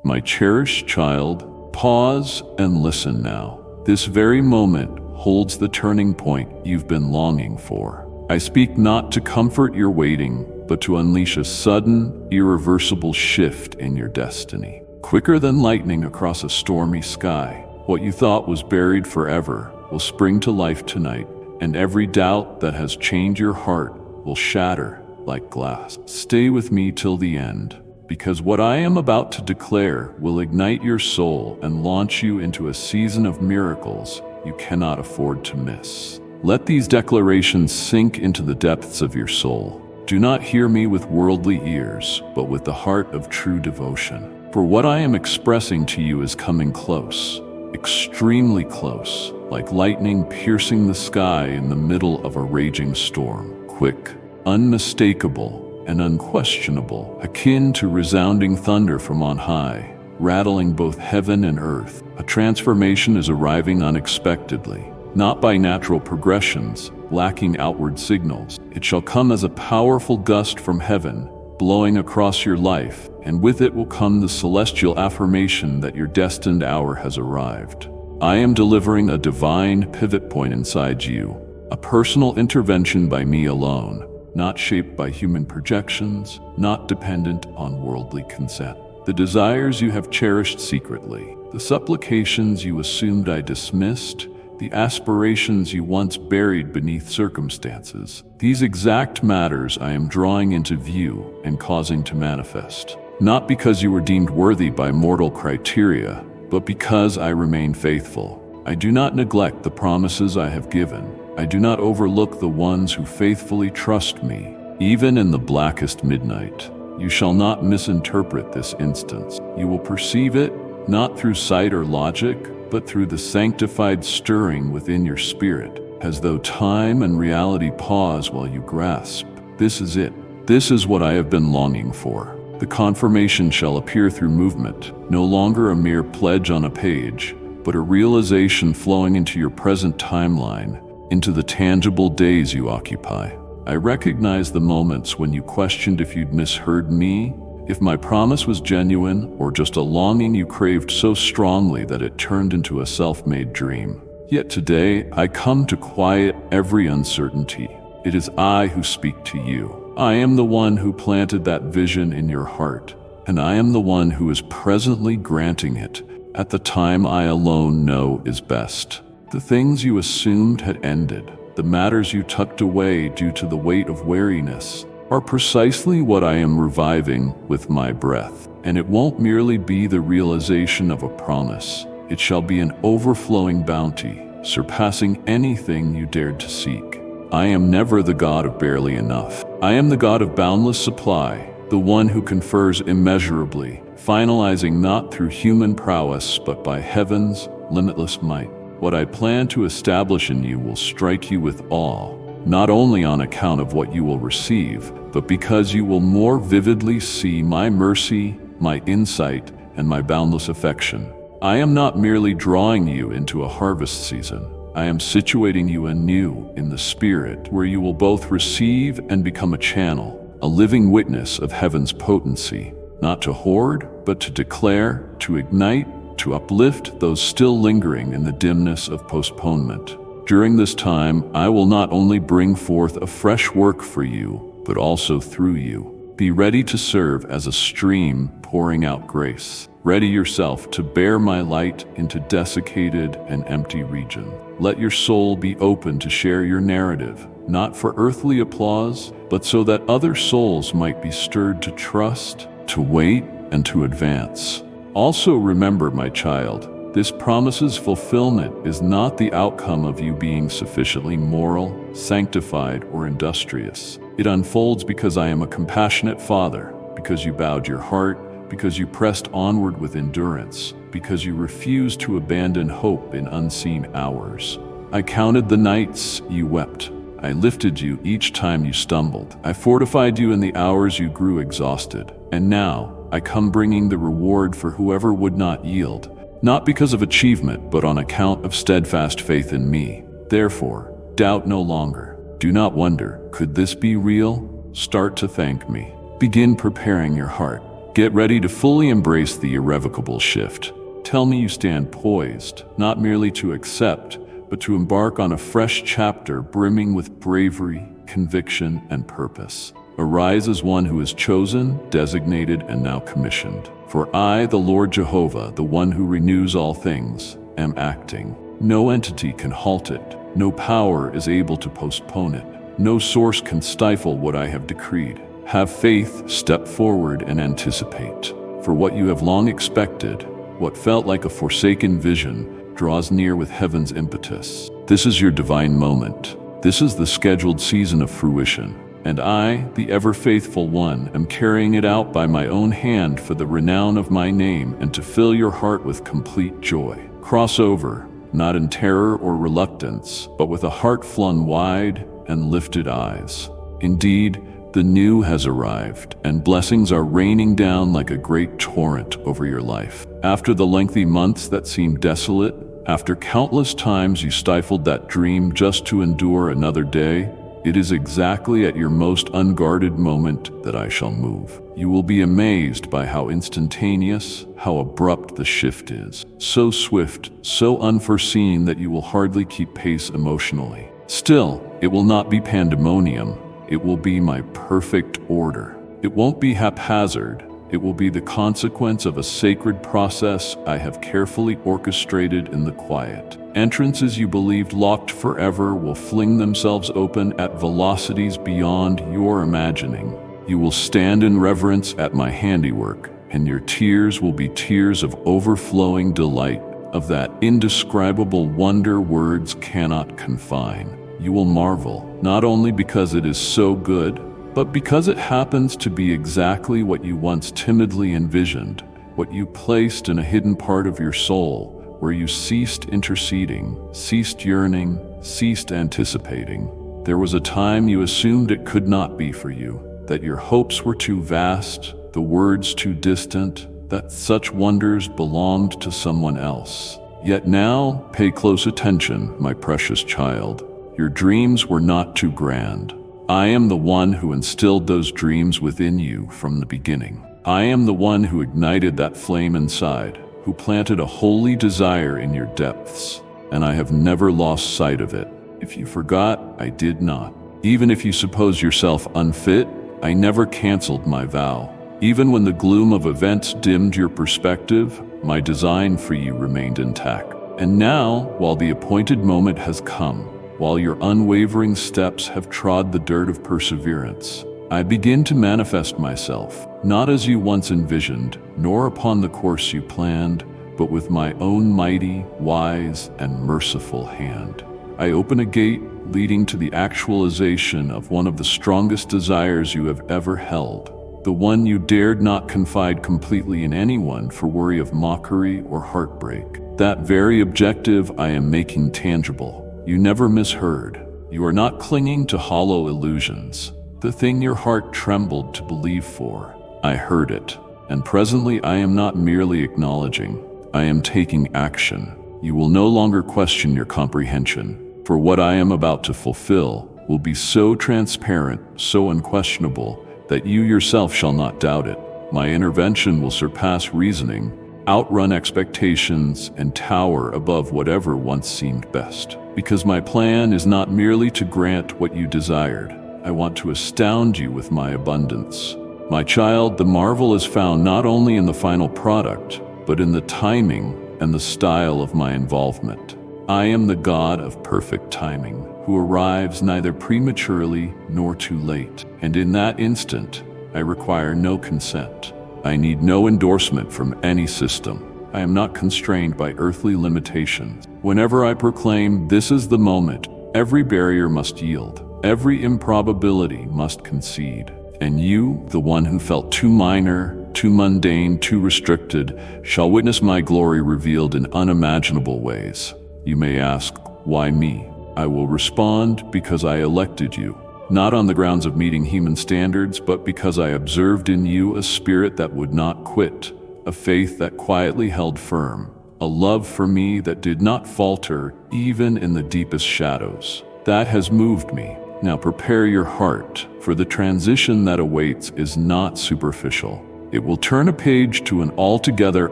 My cherished child, pause and listen now. This very moment holds the turning point you've been longing for. I speak not to comfort your waiting, but to unleash a sudden, irreversible shift in your destiny. Quicker than lightning across a stormy sky, what you thought was buried forever will spring to life tonight, and every doubt that has chained your heart will shatter like glass. Stay with me till the end, because what I am about to declare will ignite your soul and launch you into a season of miracles you cannot afford to miss. Let these declarations sink into the depths of your soul. Do not hear me with worldly ears, but with the heart of true devotion. For what I am expressing to you is coming close, extremely close, like lightning piercing the sky in the middle of a raging storm. Quick, unmistakable, and unquestionable, akin to resounding thunder from on high, rattling both heaven and earth. A transformation is arriving unexpectedly, not by natural progressions, lacking outward signals. It shall come as a powerful gust from heaven, blowing across your life, and with it will come the celestial affirmation that your destined hour has arrived. I am delivering a divine pivot point inside you, a personal intervention by me alone, not shaped by human projections, not dependent on worldly consent. The desires you have cherished secretly, the supplications you assumed I dismissed, the aspirations you once buried beneath circumstances, these exact matters I am drawing into view and causing to manifest. Not because you were deemed worthy by mortal criteria, but because I remain faithful. I do not neglect the promises I have given. I do not overlook the ones who faithfully trust me, even in the blackest midnight. You shall not misinterpret this instance. You will perceive it, not through sight or logic, but through the sanctified stirring within your spirit, as though time and reality pause while you grasp. This is it. This is what I have been longing for. The confirmation shall appear through movement, no longer a mere pledge on a page, but a realization flowing into your present timeline, into the tangible days you occupy. I recognize the moments when you questioned if you'd misheard me, if my promise was genuine, or just a longing you craved so strongly that it turned into a self-made dream. Yet today, I come to quiet every uncertainty. It is I who speak to you. I am the one who planted that vision in your heart, and I am the one who is presently granting it at the time I alone know is best. The things you assumed had ended, the matters you tucked away due to the weight of weariness, are precisely what I am reviving with my breath. And it won't merely be the realization of a promise. It shall be an overflowing bounty, surpassing anything you dared to seek. I am never the God of barely enough. I am the God of boundless supply, the one who confers immeasurably, finalizing not through human prowess but by heaven's limitless might. What I plan to establish in you will strike you with awe, not only on account of what you will receive, but because you will more vividly see my mercy, my insight, and my boundless affection. I am not merely drawing you into a harvest season. I am situating you anew in the Spirit, where you will both receive and become a channel, a living witness of heaven's potency, not to hoard, but to declare, to ignite, to uplift those still lingering in the dimness of postponement. During this time, I will not only bring forth a fresh work for you, but also through you. Be ready to serve as a stream pouring out grace. Ready yourself to bear my light into desiccated and empty region. Let your soul be open to share your narrative, not for earthly applause, but so that other souls might be stirred to trust, to wait, and to advance. Also remember, my child, this promise's fulfillment is not the outcome of you being sufficiently moral, sanctified, or industrious. It unfolds because I am a compassionate Father, because you bowed your heart, because you pressed onward with endurance, because you refused to abandon hope in unseen hours. I counted the nights you wept. I lifted you each time you stumbled. I fortified you in the hours you grew exhausted. And now, I come bringing the reward for whoever would not yield, not because of achievement, but on account of steadfast faith in me. Therefore, doubt no longer. Do not wonder, could this be real? Start to thank me. Begin preparing your heart. Get ready to fully embrace the irrevocable shift. Tell me you stand poised, not merely to accept, but to embark on a fresh chapter brimming with bravery, conviction, and purpose. Arise as one who is chosen, designated, and now commissioned. For I, the Lord Jehovah, the one who renews all things, am acting. No entity can halt it. No power is able to postpone it. No source can stifle what I have decreed. Have faith, step forward, and anticipate. For what you have long expected, what felt like a forsaken vision, draws near with heaven's impetus. This is your divine moment. This is the scheduled season of fruition. And I, the ever-faithful one, am carrying it out by my own hand for the renown of my name and to fill your heart with complete joy. Cross over, not in terror or reluctance, but with a heart flung wide and lifted eyes. Indeed, the new has arrived, and blessings are raining down like a great torrent over your life. After the lengthy months that seemed desolate, after countless times you stifled that dream just to endure another day, it is exactly at your most unguarded moment that I shall move. You will be amazed by how instantaneous, how abrupt the shift is. So swift, so unforeseen that you will hardly keep pace emotionally. Still, it will not be pandemonium. It will be my perfect order. It won't be haphazard. It will be the consequence of a sacred process I have carefully orchestrated in the quiet. Entrances you believed locked forever will fling themselves open at velocities beyond your imagining. You will stand in reverence at my handiwork, and your tears will be tears of overflowing delight, of that indescribable wonder words cannot confine. You will marvel, not only because it is so good, but because it happens to be exactly what you once timidly envisioned, what you placed in a hidden part of your soul, where you ceased interceding, ceased yearning, ceased anticipating. There was a time you assumed it could not be for you, that your hopes were too vast, the words too distant, that such wonders belonged to someone else. Yet now, pay close attention, my precious child. Your dreams were not too grand. I am the one who instilled those dreams within you from the beginning. I am the one who ignited that flame inside, who planted a holy desire in your depths, and I have never lost sight of it. If you forgot, I did not. Even if you suppose yourself unfit, I never canceled my vow. Even when the gloom of events dimmed your perspective, my design for you remained intact. And now, while the appointed moment has come, while your unwavering steps have trod the dirt of perseverance, I begin to manifest myself, not as you once envisioned, nor upon the course you planned, but with my own mighty, wise, and merciful hand. I open a gate leading to the actualization of one of the strongest desires you have ever held, the one you dared not confide completely in anyone for worry of mockery or heartbreak. That very objective I am making tangible. You never misheard. You are not clinging to hollow illusions. The thing your heart trembled to believe for, I heard it. And presently I am not merely acknowledging, I am taking action. You will no longer question your comprehension, for what I am about to fulfill will be so transparent, so unquestionable, that you yourself shall not doubt it. My intervention will surpass reasoning, outrun expectations, and tower above whatever once seemed best. Because my plan is not merely to grant what you desired. I want to astound you with my abundance. My child, the marvel is found not only in the final product, but in the timing and the style of my involvement. I am the God of perfect timing, who arrives neither prematurely nor too late. And in that instant, I require no consent. I need no endorsement from any system. I am not constrained by earthly limitations. Whenever I proclaim this is the moment, every barrier must yield, every improbability must concede. And you, the one who felt too minor, too mundane, too restricted, shall witness my glory revealed in unimaginable ways. You may ask, why me? I will respond, because I elected you. Not on the grounds of meeting human standards, but because I observed in you a spirit that would not quit, a faith that quietly held firm, a love for me that did not falter even in the deepest shadows. That has moved me. Now prepare your heart, for the transition that awaits is not superficial. It will turn a page to an altogether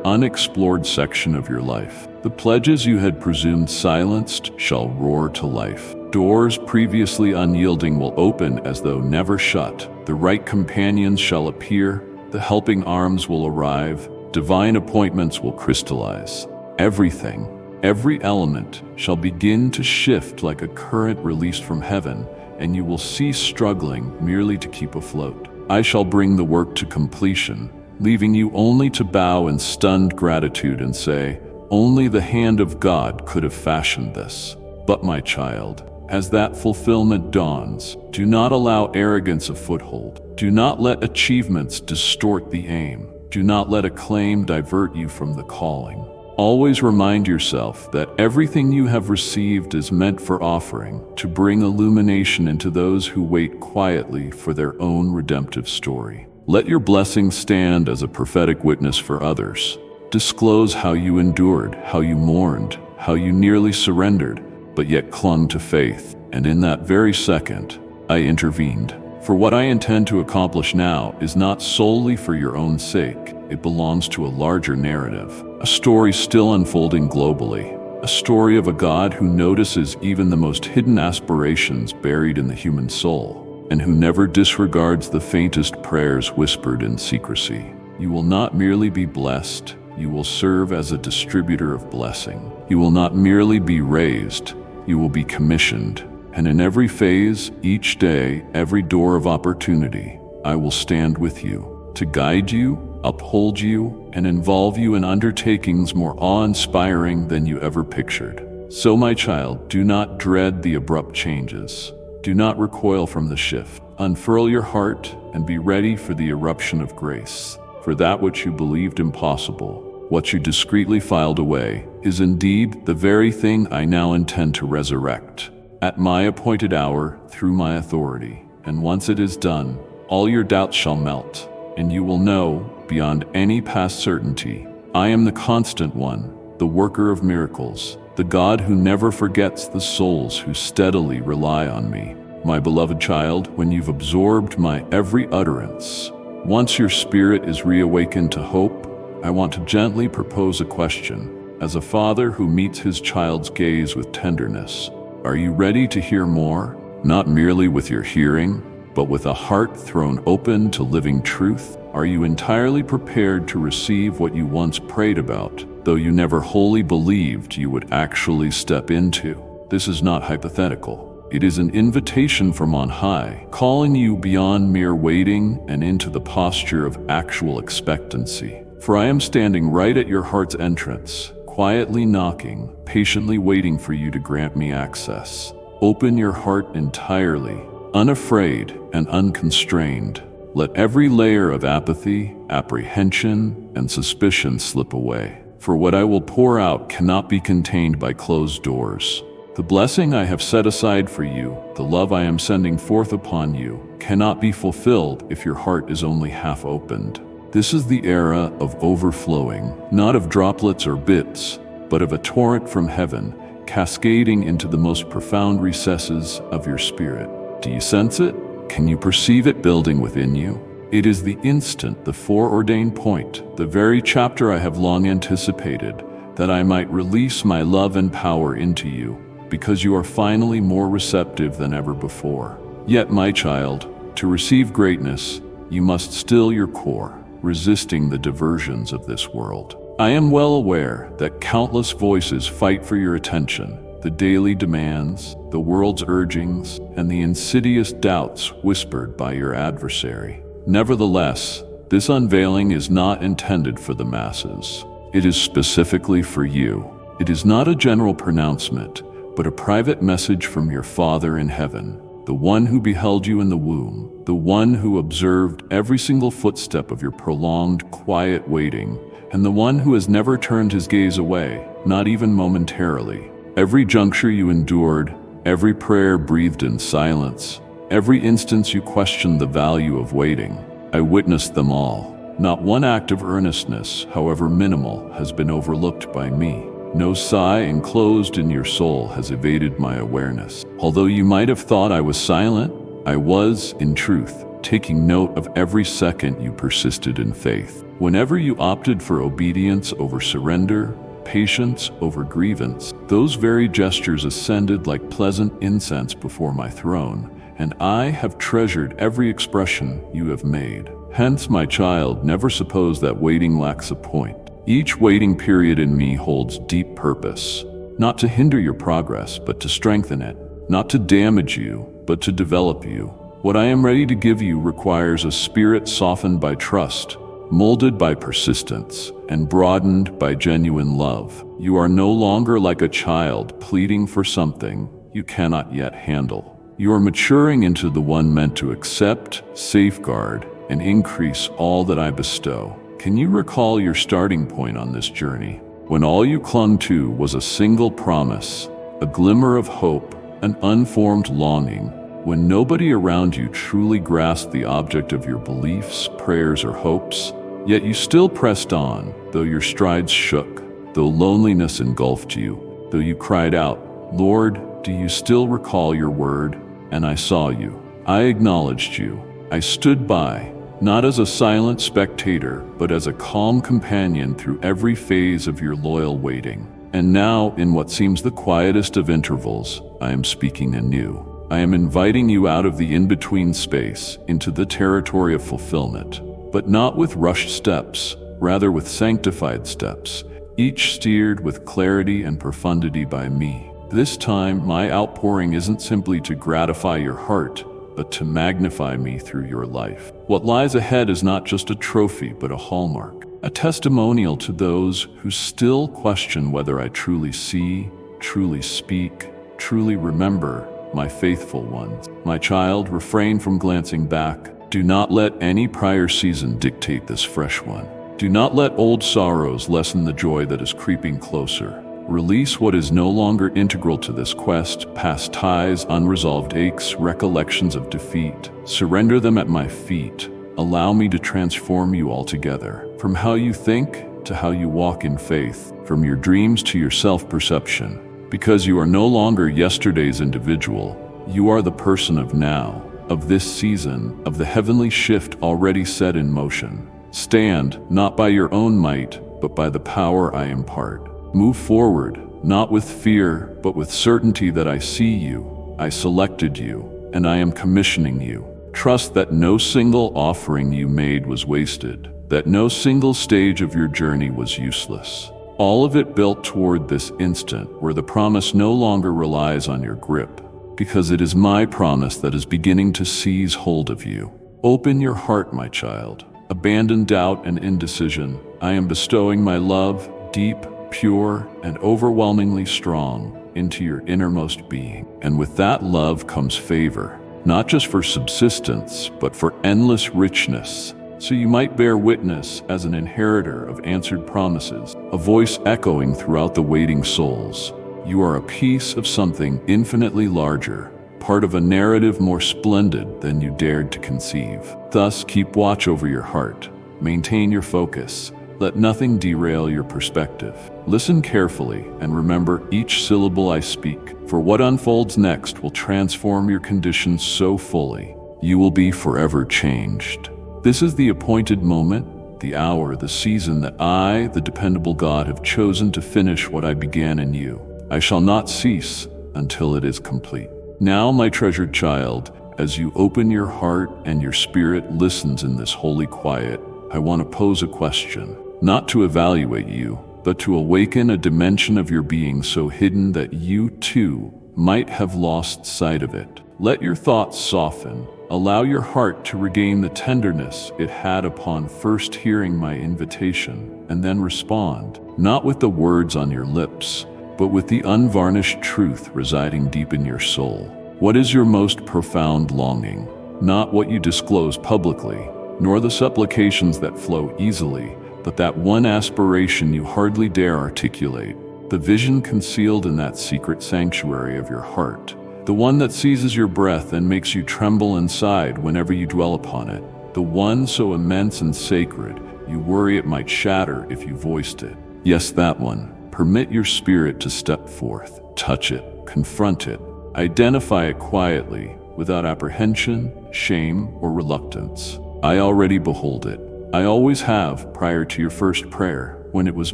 unexplored section of your life. The pledges you had presumed silenced shall roar to life. Doors previously unyielding will open as though never shut. The right companions shall appear, the helping arms will arrive, divine appointments will crystallize. Everything, every element shall begin to shift like a current released from heaven, and you will cease struggling merely to keep afloat. I shall bring the work to completion, leaving you only to bow in stunned gratitude and say, "Only the hand of God could have fashioned this." But my child, as that fulfillment dawns, do not allow arrogance a foothold. Do not let achievements distort the aim. Do not let acclaim divert you from the calling. Always remind yourself that everything you have received is meant for offering, to bring illumination into those who wait quietly for their own redemptive story. Let your blessing stand as a prophetic witness for others. Disclose how you endured, how you mourned, how you nearly surrendered, but yet clung to faith. And in that very second, I intervened. For what I intend to accomplish now is not solely for your own sake. It belongs to a larger narrative, a story still unfolding globally, a story of a God who notices even the most hidden aspirations buried in the human soul, and who never disregards the faintest prayers whispered in secrecy. You will not merely be blessed, you will serve as a distributor of blessing. You will not merely be raised, you will be commissioned. And in every phase, each day, every door of opportunity, I will stand with you, to guide you, uphold you, and involve you in undertakings more awe-inspiring than you ever pictured. So, my child, do not dread the abrupt changes. Do not recoil from the shift. Unfurl your heart and be ready for the eruption of grace. For that which you believed impossible, what you discreetly filed away, is indeed the very thing I now intend to resurrect. At my appointed hour, through my authority, and once it is done, all your doubts shall melt, and you will know, beyond any past certainty, I am the constant one, the worker of miracles, the God who never forgets the souls who steadily rely on me. My beloved child, when you've absorbed my every utterance, once your spirit is reawakened to hope, I want to gently propose a question. As a father who meets his child's gaze with tenderness, are you ready to hear more? Not merely with your hearing, but with a heart thrown open to living truth? Are you entirely prepared to receive what you once prayed about, though you never wholly believed you would actually step into? This is not hypothetical. It is an invitation from on high, calling you beyond mere waiting and into the posture of actual expectancy. For I am standing right at your heart's entrance, quietly knocking, patiently waiting for you to grant me access. Open your heart entirely, unafraid and unconstrained. Let every layer of apathy, apprehension, and suspicion slip away. For what I will pour out cannot be contained by closed doors. The blessing I have set aside for you, the love I am sending forth upon you, cannot be fulfilled if your heart is only half opened. This is the era of overflowing, not of droplets or bits, but of a torrent from heaven, cascading into the most profound recesses of your spirit. Do you sense it? Can you perceive it building within you? It is the instant, the foreordained point, the very chapter I have long anticipated, that I might release my love and power into you, because you are finally more receptive than ever before. Yet, my child, to receive greatness, you must still your core, resisting the diversions of this world. I am well aware that countless voices fight for your attention, the daily demands, the world's urgings, and the insidious doubts whispered by your adversary. Nevertheless, this unveiling is not intended for the masses. It is specifically for you. It is not a general pronouncement, but a private message from your Father in heaven, the one who beheld you in the womb, the one who observed every single footstep of your prolonged, quiet waiting, and the one who has never turned his gaze away, not even momentarily. Every juncture you endured, every prayer breathed in silence, every instance you questioned the value of waiting, I witnessed them all. Not one act of earnestness, however minimal, has been overlooked by me. No sigh enclosed in your soul has evaded my awareness. Although you might have thought I was silent, I was, in truth, taking note of every second you persisted in faith. Whenever you opted for obedience over surrender, patience over grievance, those very gestures ascended like pleasant incense before my throne, and I have treasured every expression you have made. Hence, my child, never suppose that waiting lacks a point. Each waiting period in me holds deep purpose, not to hinder your progress, but to strengthen it, not to damage you, but to develop you. What I am ready to give you requires a spirit softened by trust, molded by persistence, and broadened by genuine love. You are no longer like a child pleading for something you cannot yet handle. You are maturing into the one meant to accept, safeguard, and increase all that I bestow. Can you recall your starting point on this journey, when all you clung to was a single promise, a glimmer of hope, an unformed longing, when nobody around you truly grasped the object of your beliefs, prayers, or hopes? Yet you still pressed on, though your strides shook, though loneliness engulfed you, though you cried out, "Lord, do you still recall your word?" And I saw you. I acknowledged you. I stood by, not as a silent spectator, but as a calm companion through every phase of your loyal waiting. And now, in what seems the quietest of intervals, I am speaking anew. I am inviting you out of the in-between space into the territory of fulfillment, but not with rushed steps, rather with sanctified steps, each steered with clarity and profundity by me. This time, my outpouring isn't simply to gratify your heart, but to magnify me through your life. What lies ahead is not just a trophy, but a hallmark, a testimonial to those who still question whether I truly see, truly speak, truly remember my faithful ones. My child, refrain from glancing back. Do not let any prior season dictate this fresh one. Do not let old sorrows lessen the joy that is creeping closer. Release what is no longer integral to this quest, past ties, unresolved aches, recollections of defeat. Surrender them at my feet. Allow me to transform you altogether, from how you think to how you walk in faith, from your dreams to your self-perception. Because you are no longer yesterday's individual, you are the person of now, of this season, of the heavenly shift already set in motion. Stand, not by your own might, but by the power I impart. Move forward, not with fear, but with certainty that I see you, I selected you, and I am commissioning you. Trust that no single offering you made was wasted, that no single stage of your journey was useless. All of it built toward this instant where the promise no longer relies on your grip, because it is my promise that is beginning to seize hold of you. Open your heart, my child. Abandon doubt and indecision. I am bestowing my love, deep, pure, and overwhelmingly strong, into your innermost being. And with that love comes favor, not just for subsistence, but for endless richness, so you might bear witness as an inheritor of answered promises, a voice echoing throughout the waiting souls. You are a piece of something infinitely larger, part of a narrative more splendid than you dared to conceive. Thus, keep watch over your heart. Maintain your focus. Let nothing derail your perspective. Listen carefully and remember each syllable I speak, for what unfolds next will transform your condition so fully, you will be forever changed. This is the appointed moment, the hour, the season that I, the dependable God, have chosen to finish what I began in you. I shall not cease until it is complete. Now, my treasured child, as you open your heart and your spirit listens in this holy quiet, I want to pose a question, not to evaluate you, but to awaken a dimension of your being so hidden that you too might have lost sight of it. Let your thoughts soften. Allow your heart to regain the tenderness it had upon first hearing my invitation, and then respond, not with the words on your lips, but with the unvarnished truth residing deep in your soul. What is your most profound longing? Not what you disclose publicly, nor the supplications that flow easily, but that one aspiration you hardly dare articulate, the vision concealed in that secret sanctuary of your heart, the one that seizes your breath and makes you tremble inside whenever you dwell upon it, the one so immense and sacred you worry it might shatter if you voiced it. Yes, that one. Permit your spirit to step forth, touch it, confront it, identify it quietly, without apprehension, shame, or reluctance. I already behold it. I always have prior to your first prayer, when it was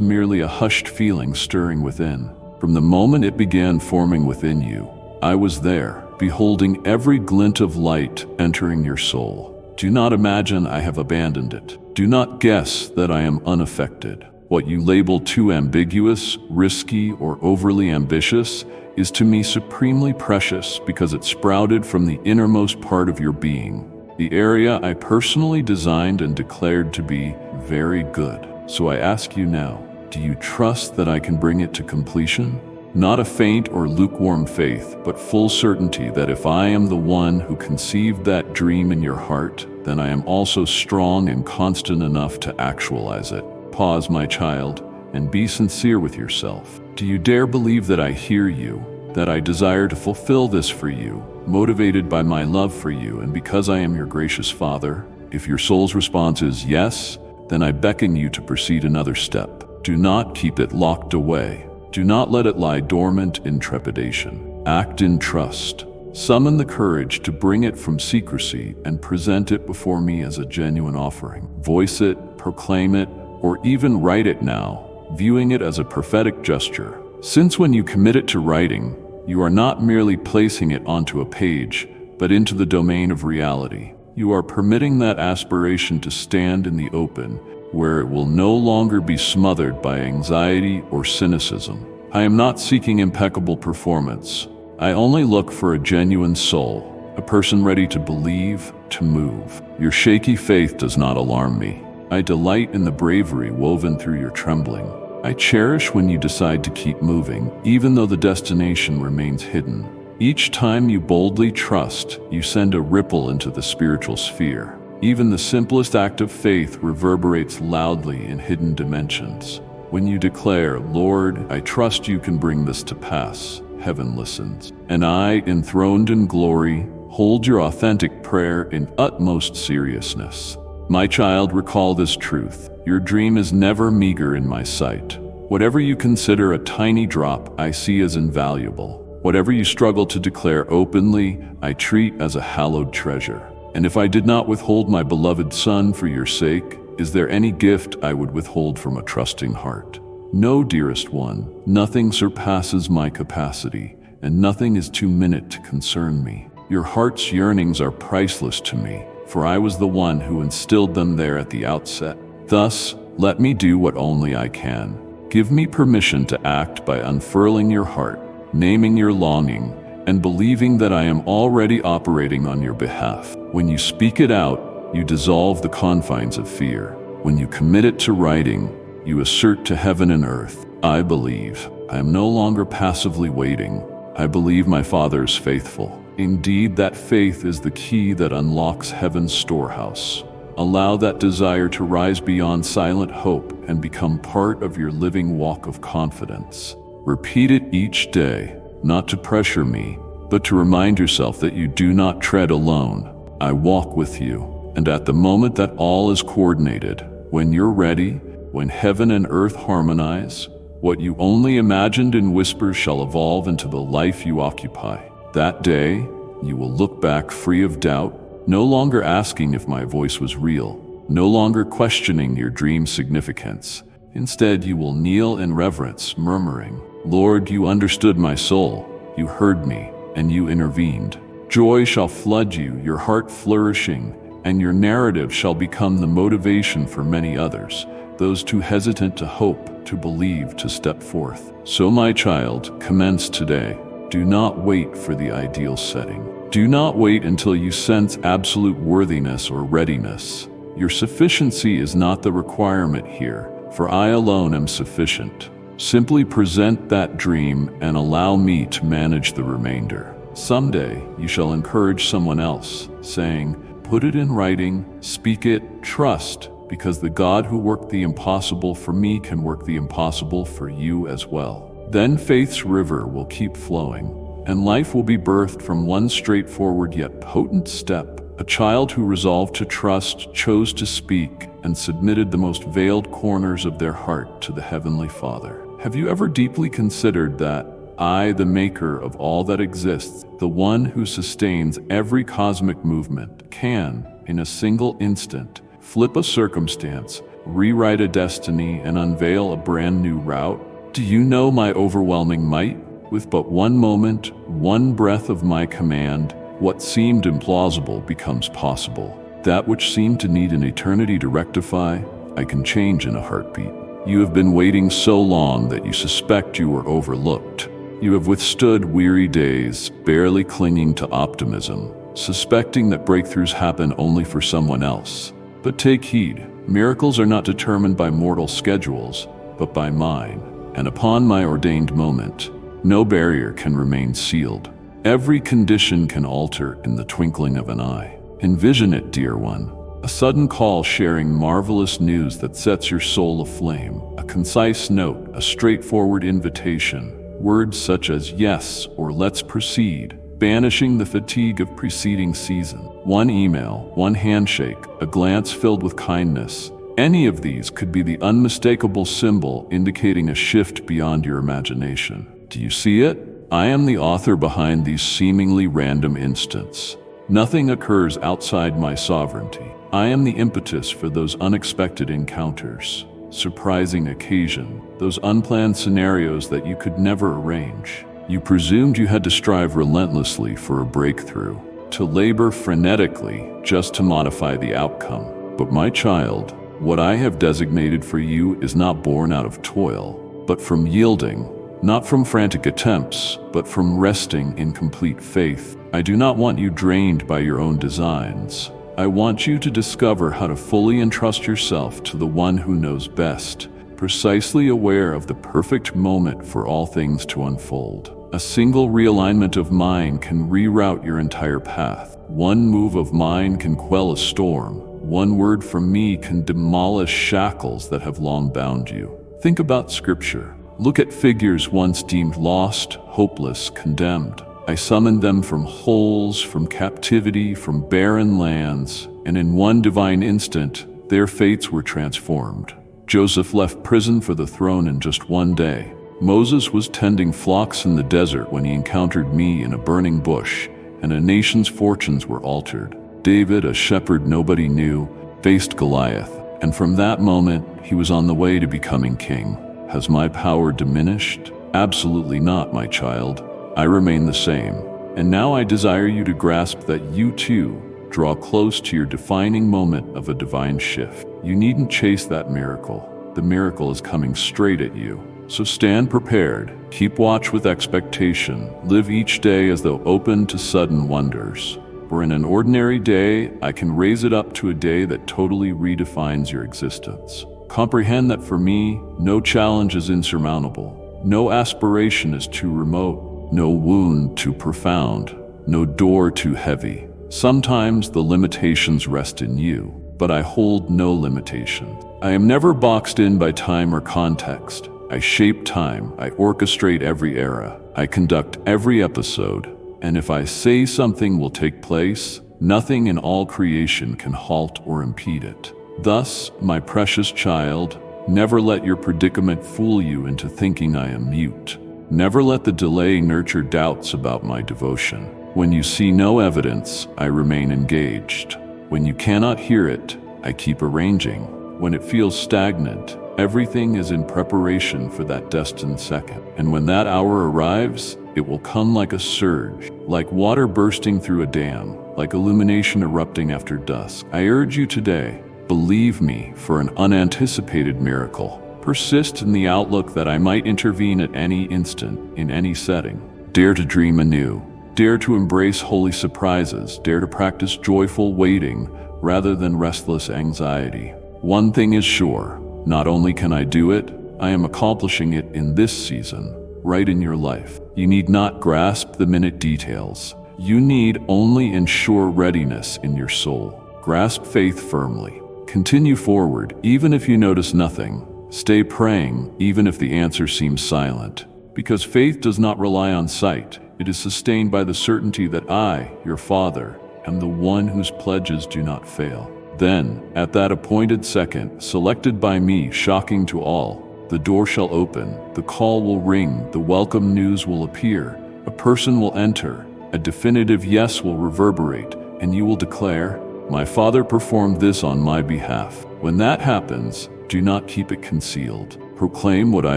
merely a hushed feeling stirring within. From the moment it began forming within you, I was there, beholding every glint of light entering your soul. Do not imagine I have abandoned it. Do not guess that I am unaffected. What you label too ambiguous, risky, or overly ambitious is to me supremely precious because it sprouted from the innermost part of your being, the area I personally designed and declared to be very good. So I ask you now, do you trust that I can bring it to completion? Not a faint or lukewarm faith, but full certainty that if I am the one who conceived that dream in your heart, then I am also strong and constant enough to actualize it. Pause, my child, and be sincere with yourself. Do you dare believe that I hear you, that I desire to fulfill this for you, motivated by my love for you and because I am your gracious Father? If your soul's response is yes, then I beckon you to proceed another step. Do not keep it locked away. Do not let it lie dormant in trepidation. Act in trust. Summon the courage to bring it from secrecy and present it before me as a genuine offering. Voice it, proclaim it, or even write it now, viewing it as a prophetic gesture. Since when you commit it to writing, you are not merely placing it onto a page, but into the domain of reality. You are permitting that aspiration to stand in the open, where it will no longer be smothered by anxiety or cynicism. I am not seeking impeccable performance. I only look for a genuine soul, a person ready to believe, to move. Your shaky faith does not alarm me. I delight in the bravery woven through your trembling. I cherish when you decide to keep moving, even though the destination remains hidden. Each time you boldly trust, you send a ripple into the spiritual sphere. Even the simplest act of faith reverberates loudly in hidden dimensions. When you declare, "Lord, I trust you can bring this to pass," heaven listens. And I, enthroned in glory, hold your authentic prayer in utmost seriousness. My child, recall this truth. Your dream is never meager in my sight. Whatever you consider a tiny drop, I see as invaluable. Whatever you struggle to declare openly, I treat as a hallowed treasure. And if I did not withhold my beloved Son for your sake, is there any gift I would withhold from a trusting heart? No, dearest one, nothing surpasses my capacity, and nothing is too minute to concern me. Your heart's yearnings are priceless to me, for I was the one who instilled them there at the outset. Thus, let me do what only I can. Give me permission to act by unfurling your heart, naming your longing, and believing that I am already operating on your behalf. When you speak it out, you dissolve the confines of fear. When you commit it to writing, you assert to heaven and earth, I believe. I am no longer passively waiting. I believe my Father is faithful. Indeed, that faith is the key that unlocks heaven's storehouse. Allow that desire to rise beyond silent hope and become part of your living walk of confidence. Repeat it each day, not to pressure me, but to remind yourself that you do not tread alone. I walk with you, and at the moment that all is coordinated, when you're ready, when heaven and earth harmonize, what you only imagined in whispers shall evolve into the life you occupy. That day, you will look back free of doubt, no longer asking if my voice was real, no longer questioning your dream's significance. Instead, you will kneel in reverence, murmuring, "Lord, you understood my soul, you heard me, and you intervened." Joy shall flood you, your heart flourishing, and your narrative shall become the motivation for many others, those too hesitant to hope, to believe, to step forth. So, my child, commence today. Do not wait for the ideal setting. Do not wait until you sense absolute worthiness or readiness. Your sufficiency is not the requirement here, for I alone am sufficient. Simply present that dream and allow me to manage the remainder. Someday, you shall encourage someone else, saying, "Put it in writing, speak it, trust, because the God who worked the impossible for me can work the impossible for you as well." Then faith's river will keep flowing, and life will be birthed from one straightforward yet potent step. A child who resolved to trust, chose to speak, and submitted the most veiled corners of their heart to the Heavenly Father. Have you ever deeply considered that, I, the maker of all that exists, the one who sustains every cosmic movement, can, in a single instant, flip a circumstance, rewrite a destiny, and unveil a brand new route. Do you know my overwhelming might? With but one moment, one breath of my command, what seemed implausible becomes possible. That which seemed to need an eternity to rectify, I can change in a heartbeat. You have been waiting so long that you suspect you were overlooked. You have withstood weary days, barely clinging to optimism, suspecting that breakthroughs happen only for someone else. But take heed, miracles are not determined by mortal schedules, but by mine. And upon my ordained moment, no barrier can remain sealed. Every condition can alter in the twinkling of an eye. Envision it, dear one. A sudden call sharing marvelous news that sets your soul aflame. A concise note, a straightforward invitation. Words such as yes or let's proceed, banishing the fatigue of preceding season. One email, one handshake, a glance filled with kindness. Any of these could be the unmistakable symbol indicating a shift beyond your imagination. Do you see it? I am the author behind these seemingly random instants. Nothing occurs outside my sovereignty. I am the impetus for those unexpected encounters, surprising occasion, those unplanned scenarios that you could never arrange. You presumed you had to strive relentlessly for a breakthrough, to labor frenetically just to modify the outcome. But my child, what I have designated for you is not born out of toil, but from yielding, not from frantic attempts, but from resting in complete faith. I do not want you drained by your own designs. I want you to discover how to fully entrust yourself to the one who knows best, precisely aware of the perfect moment for all things to unfold. A single realignment of mine can reroute your entire path. One move of mine can quell a storm. One word from me can demolish shackles that have long bound you. Think about Scripture. Look at figures once deemed lost, hopeless, condemned. I summoned them from holes, from captivity, from barren lands, and in one divine instant, their fates were transformed. Joseph left prison for the throne in just one day. Moses was tending flocks in the desert when he encountered me in a burning bush, and a nation's fortunes were altered. David, a shepherd nobody knew, faced Goliath, and from that moment, he was on the way to becoming king. Has my power diminished? Absolutely not, my child. I remain the same. And now I desire you to grasp that you too draw close to your defining moment of a divine shift. You needn't chase that miracle. The miracle is coming straight at you. So stand prepared, keep watch with expectation, live each day as though open to sudden wonders. For in an ordinary day, I can raise it up to a day that totally redefines your existence. Comprehend that for me, no challenge is insurmountable, no aspiration is too remote, no wound too profound, no door too heavy. Sometimes the limitations rest in you, but I hold no limitations. I am never boxed in by time or context. I shape time, I orchestrate every era, I conduct every episode, and if I say something will take place, nothing in all creation can halt or impede it. Thus, my precious child, never let your predicament fool you into thinking I am mute. Never let the delay nurture doubts about my devotion. When you see no evidence, I remain engaged. When you cannot hear it, I keep arranging. When it feels stagnant, everything is in preparation for that destined second. And when that hour arrives, it will come like a surge, like water bursting through a dam, like illumination erupting after dusk. I urge you today, believe me for an unanticipated miracle. Persist in the outlook that I might intervene at any instant, in any setting. Dare to dream anew. Dare to embrace holy surprises. Dare to practice joyful waiting rather than restless anxiety. One thing is sure, not only can I do it, I am accomplishing it in this season, right in your life. You need not grasp the minute details. You need only ensure readiness in your soul. Grasp faith firmly. Continue forward, even if you notice nothing. Stay praying, even if the answer seems silent. Because faith does not rely on sight. It is sustained by the certainty that I, your Father, am the one whose pledges do not fail. Then, at that appointed second, selected by me, shocking to all, the door shall open, the call will ring, the welcome news will appear, a person will enter, a definitive yes will reverberate, and you will declare, "My Father performed this on my behalf." When that happens, do not keep it concealed. Proclaim what I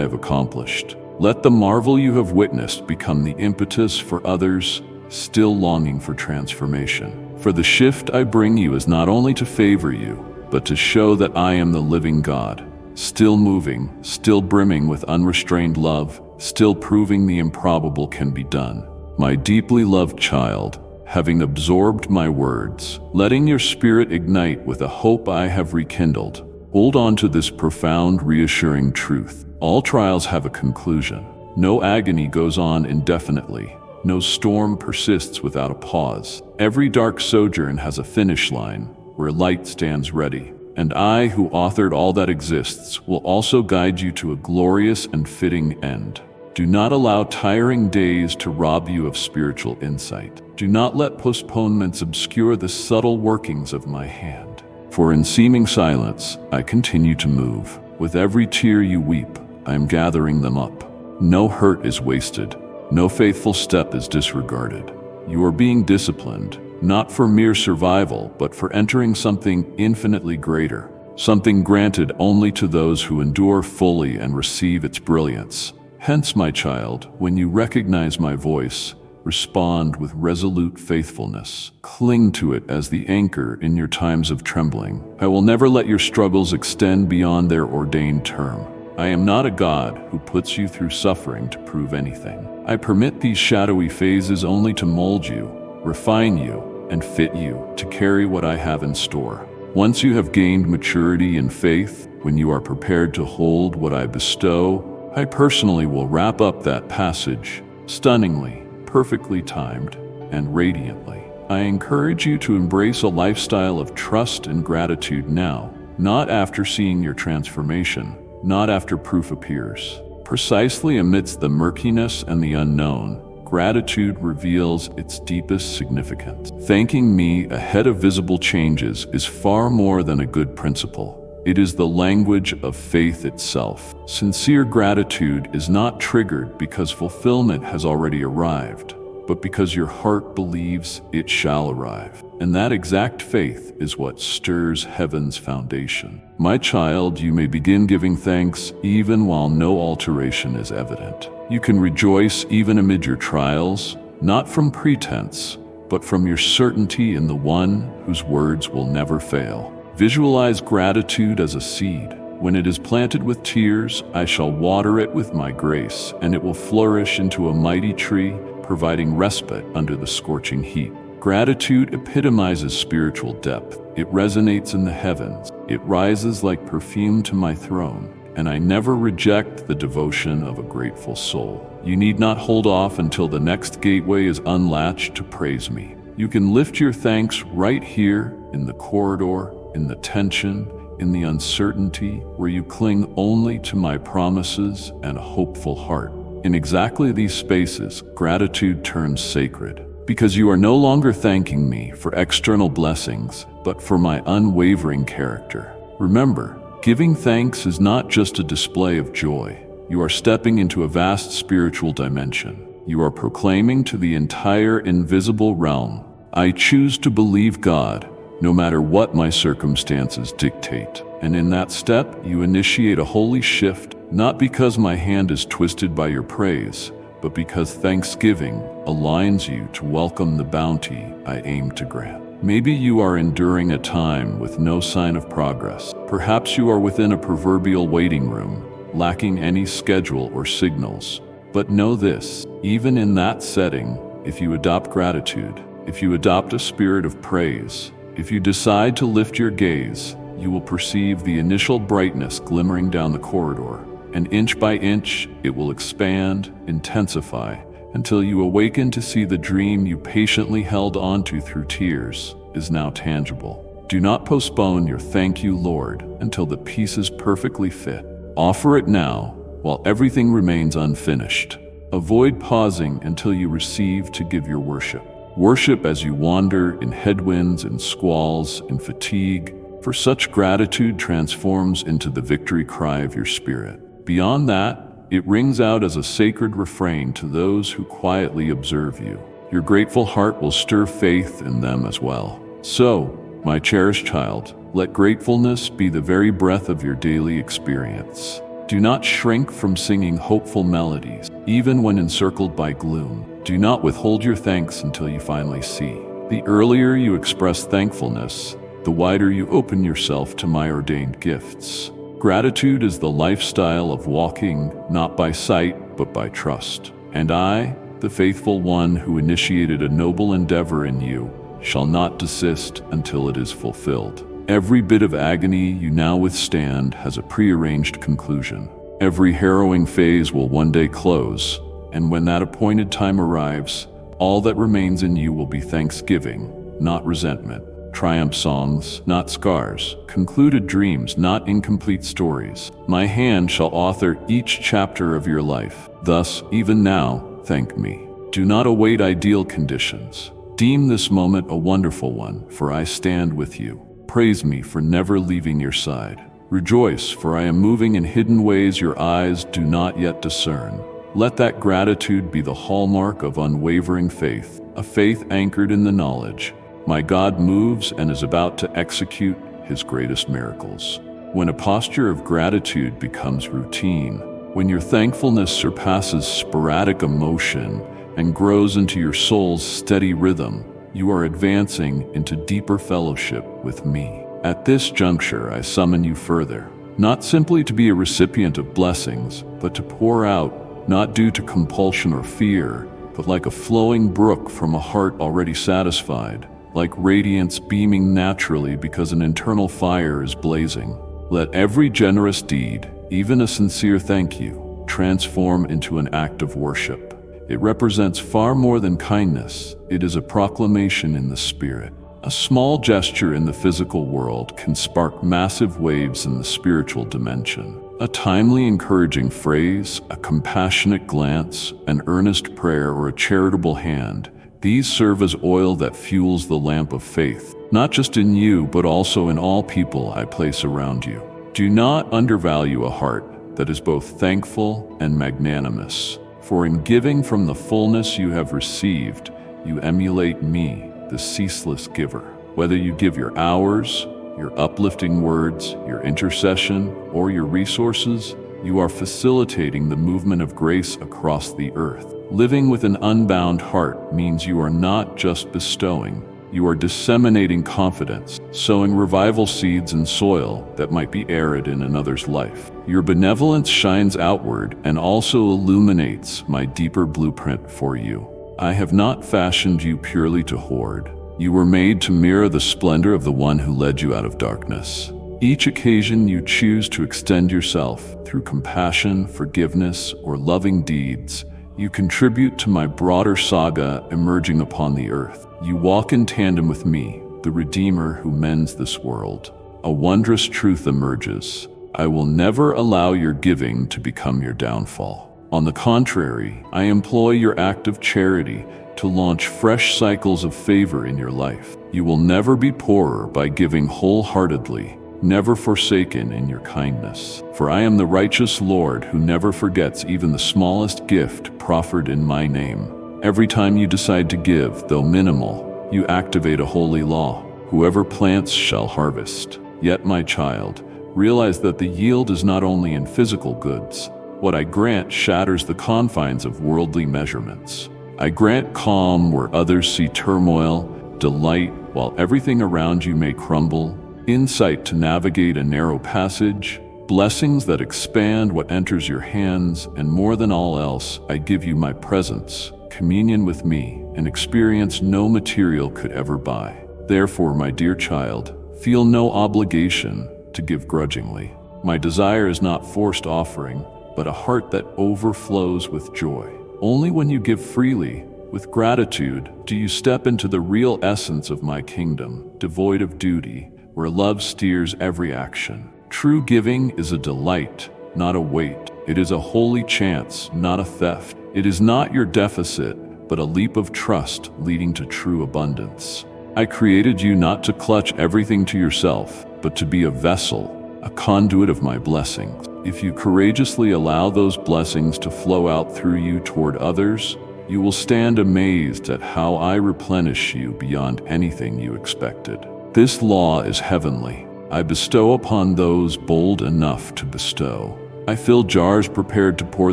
have accomplished. Let the marvel you have witnessed become the impetus for others still longing for transformation. For the shift I bring you is not only to favor you, but to show that I am the living God, still moving, still brimming with unrestrained love, still proving the improbable can be done. My deeply loved child, having absorbed my words, letting your spirit ignite with a hope I have rekindled, hold on to this profound, reassuring truth. All trials have a conclusion. No agony goes on indefinitely. No storm persists without a pause. Every dark sojourn has a finish line where light stands ready. And I, who authored all that exists, will also guide you to a glorious and fitting end. Do not allow tiring days to rob you of spiritual insight. Do not let postponements obscure the subtle workings of my hand. For in seeming silence, I continue to move. With every tear you weep, I am gathering them up. No hurt is wasted. No faithful step is disregarded. You are being disciplined, not for mere survival, but for entering something infinitely greater, something granted only to those who endure fully and receive its brilliance. Hence, my child, when you recognize my voice, respond with resolute faithfulness. Cling to it as the anchor in your times of trembling. I will never let your struggles extend beyond their ordained term. I am not a God who puts you through suffering to prove anything. I permit these shadowy phases only to mold you, refine you, and fit you to carry what I have in store. Once you have gained maturity and faith, when you are prepared to hold what I bestow, I personally will wrap up that passage, stunningly, perfectly timed, and radiantly. I encourage you to embrace a lifestyle of trust and gratitude now, not after seeing your transformation, not after proof appears. Precisely amidst the murkiness and the unknown, gratitude reveals its deepest significance. Thanking me ahead of visible changes is far more than a good principle. It is the language of faith itself. Sincere gratitude is not triggered because fulfillment has already arrived, but because your heart believes it shall arrive. And that exact faith is what stirs heaven's foundation. My child, you may begin giving thanks even while no alteration is evident. You can rejoice even amid your trials, not from pretense, but from your certainty in the one whose words will never fail. Visualize gratitude as a seed. When it is planted with tears, I shall water it with my grace, and it will flourish into a mighty tree, providing respite under the scorching heat. Gratitude epitomizes spiritual depth. It resonates in the heavens. It rises like perfume to my throne, and I never reject the devotion of a grateful soul. You need not hold off until the next gateway is unlatched to praise me. You can lift your thanks right here in the corridor, in the tension, in the uncertainty, where you cling only to my promises and a hopeful heart. In exactly these spaces, gratitude turns sacred, because you are no longer thanking me for external blessings, but for my unwavering character. Remember, giving thanks is not just a display of joy. You are stepping into a vast spiritual dimension. You are proclaiming to the entire invisible realm, I choose to believe God, no matter what my circumstances dictate. And in that step, you initiate a holy shift, not because my hand is twisted by your praise, but because thanksgiving aligns you to welcome the bounty I aim to grant. Maybe you are enduring a time with no sign of progress. Perhaps you are within a proverbial waiting room, lacking any schedule or signals. But know this, even in that setting, if you adopt gratitude, if you adopt a spirit of praise, if you decide to lift your gaze, you will perceive the initial brightness glimmering down the corridor, and inch by inch it will expand, intensify, until you awaken to see the dream you patiently held onto through tears is now tangible. Do not postpone your thank you, Lord, until the pieces perfectly fit. Offer it now, while everything remains unfinished. Avoid pausing until you receive to give your worship. Worship as you wander in headwinds, in squalls, in fatigue, for such gratitude transforms into the victory cry of your spirit. Beyond that, it rings out as a sacred refrain to those who quietly observe you. Your grateful heart will stir faith in them as well. So, my cherished child, let gratefulness be the very breath of your daily experience. Do not shrink from singing hopeful melodies, even when encircled by gloom. Do not withhold your thanks until you finally see. The earlier you express thankfulness, the wider you open yourself to my ordained gifts. Gratitude is the lifestyle of walking not by sight but by trust. And I, the faithful one who initiated a noble endeavor in you, shall not desist until it is fulfilled. Every bit of agony you now withstand has a prearranged conclusion. Every harrowing phase will one day close, and when that appointed time arrives, all that remains in you will be thanksgiving, not resentment. Triumph songs, not scars. Concluded dreams, not incomplete stories. My hand shall author each chapter of your life. Thus, even now, thank me. Do not await ideal conditions. Deem this moment a wonderful one, for I stand with you. Praise me for never leaving your side. Rejoice, for I am moving in hidden ways your eyes do not yet discern. Let that gratitude be the hallmark of unwavering faith, a faith anchored in the knowledge my God moves and is about to execute his greatest miracles. When a posture of gratitude becomes routine, when your thankfulness surpasses sporadic emotion and grows into your soul's steady rhythm, you are advancing into deeper fellowship with me. At this juncture, I summon you further, not simply to be a recipient of blessings, but to pour out, not due to compulsion or fear, but like a flowing brook from a heart already satisfied, like radiance beaming naturally because an internal fire is blazing. Let every generous deed, even a sincere thank you, transform into an act of worship. It represents far more than kindness. It is a proclamation in the spirit. A small gesture in the physical world can spark massive waves in the spiritual dimension. A timely, encouraging phrase, a compassionate glance, an earnest prayer, or a charitable hand, these serve as oil that fuels the lamp of faith, not just in you, but also in all people I place around you. Do not undervalue a heart that is both thankful and magnanimous, for in giving from the fullness you have received, you emulate me, the ceaseless giver. Whether you give your hours, your uplifting words, your intercession, or your resources, you are facilitating the movement of grace across the earth. Living with an unbound heart means you are not just bestowing, you are disseminating confidence, sowing revival seeds in soil that might be arid in another's life. Your benevolence shines outward and also illuminates my deeper blueprint for you. I have not fashioned you purely to hoard. You were made to mirror the splendor of the one who led you out of darkness. Each occasion you choose to extend yourself through compassion, forgiveness, or loving deeds, you contribute to my broader saga emerging upon the earth. You walk in tandem with me, the Redeemer who mends this world. A wondrous truth emerges. I will never allow your giving to become your downfall. On the contrary, I employ your act of charity to launch fresh cycles of favor in your life. You will never be poorer by giving wholeheartedly, never forsaken in your kindness. For I am the righteous Lord who never forgets even the smallest gift proffered in my name. Every time you decide to give, though minimal, you activate a holy law. Whoever plants shall harvest. Yet, my child, realize that the yield is not only in physical goods. What I grant shatters the confines of worldly measurements. I grant calm where others see turmoil, delight while everything around you may crumble, insight to navigate a narrow passage, blessings that expand what enters your hands, and more than all else, I give you my presence, communion with me, an experience no material could ever buy. Therefore, my dear child, feel no obligation to give grudgingly. My desire is not forced offering, but a heart that overflows with joy. Only when you give freely, with gratitude, do you step into the real essence of my kingdom, devoid of duty, where love steers every action. True giving is a delight, not a weight. It is a holy chance, not a theft. It is not your deficit, but a leap of trust leading to true abundance. I created you not to clutch everything to yourself, but to be a vessel, a conduit of my blessings. If you courageously allow those blessings to flow out through you toward others, you will stand amazed at how I replenish you beyond anything you expected. This law is heavenly. I bestow upon those bold enough to bestow. I fill jars prepared to pour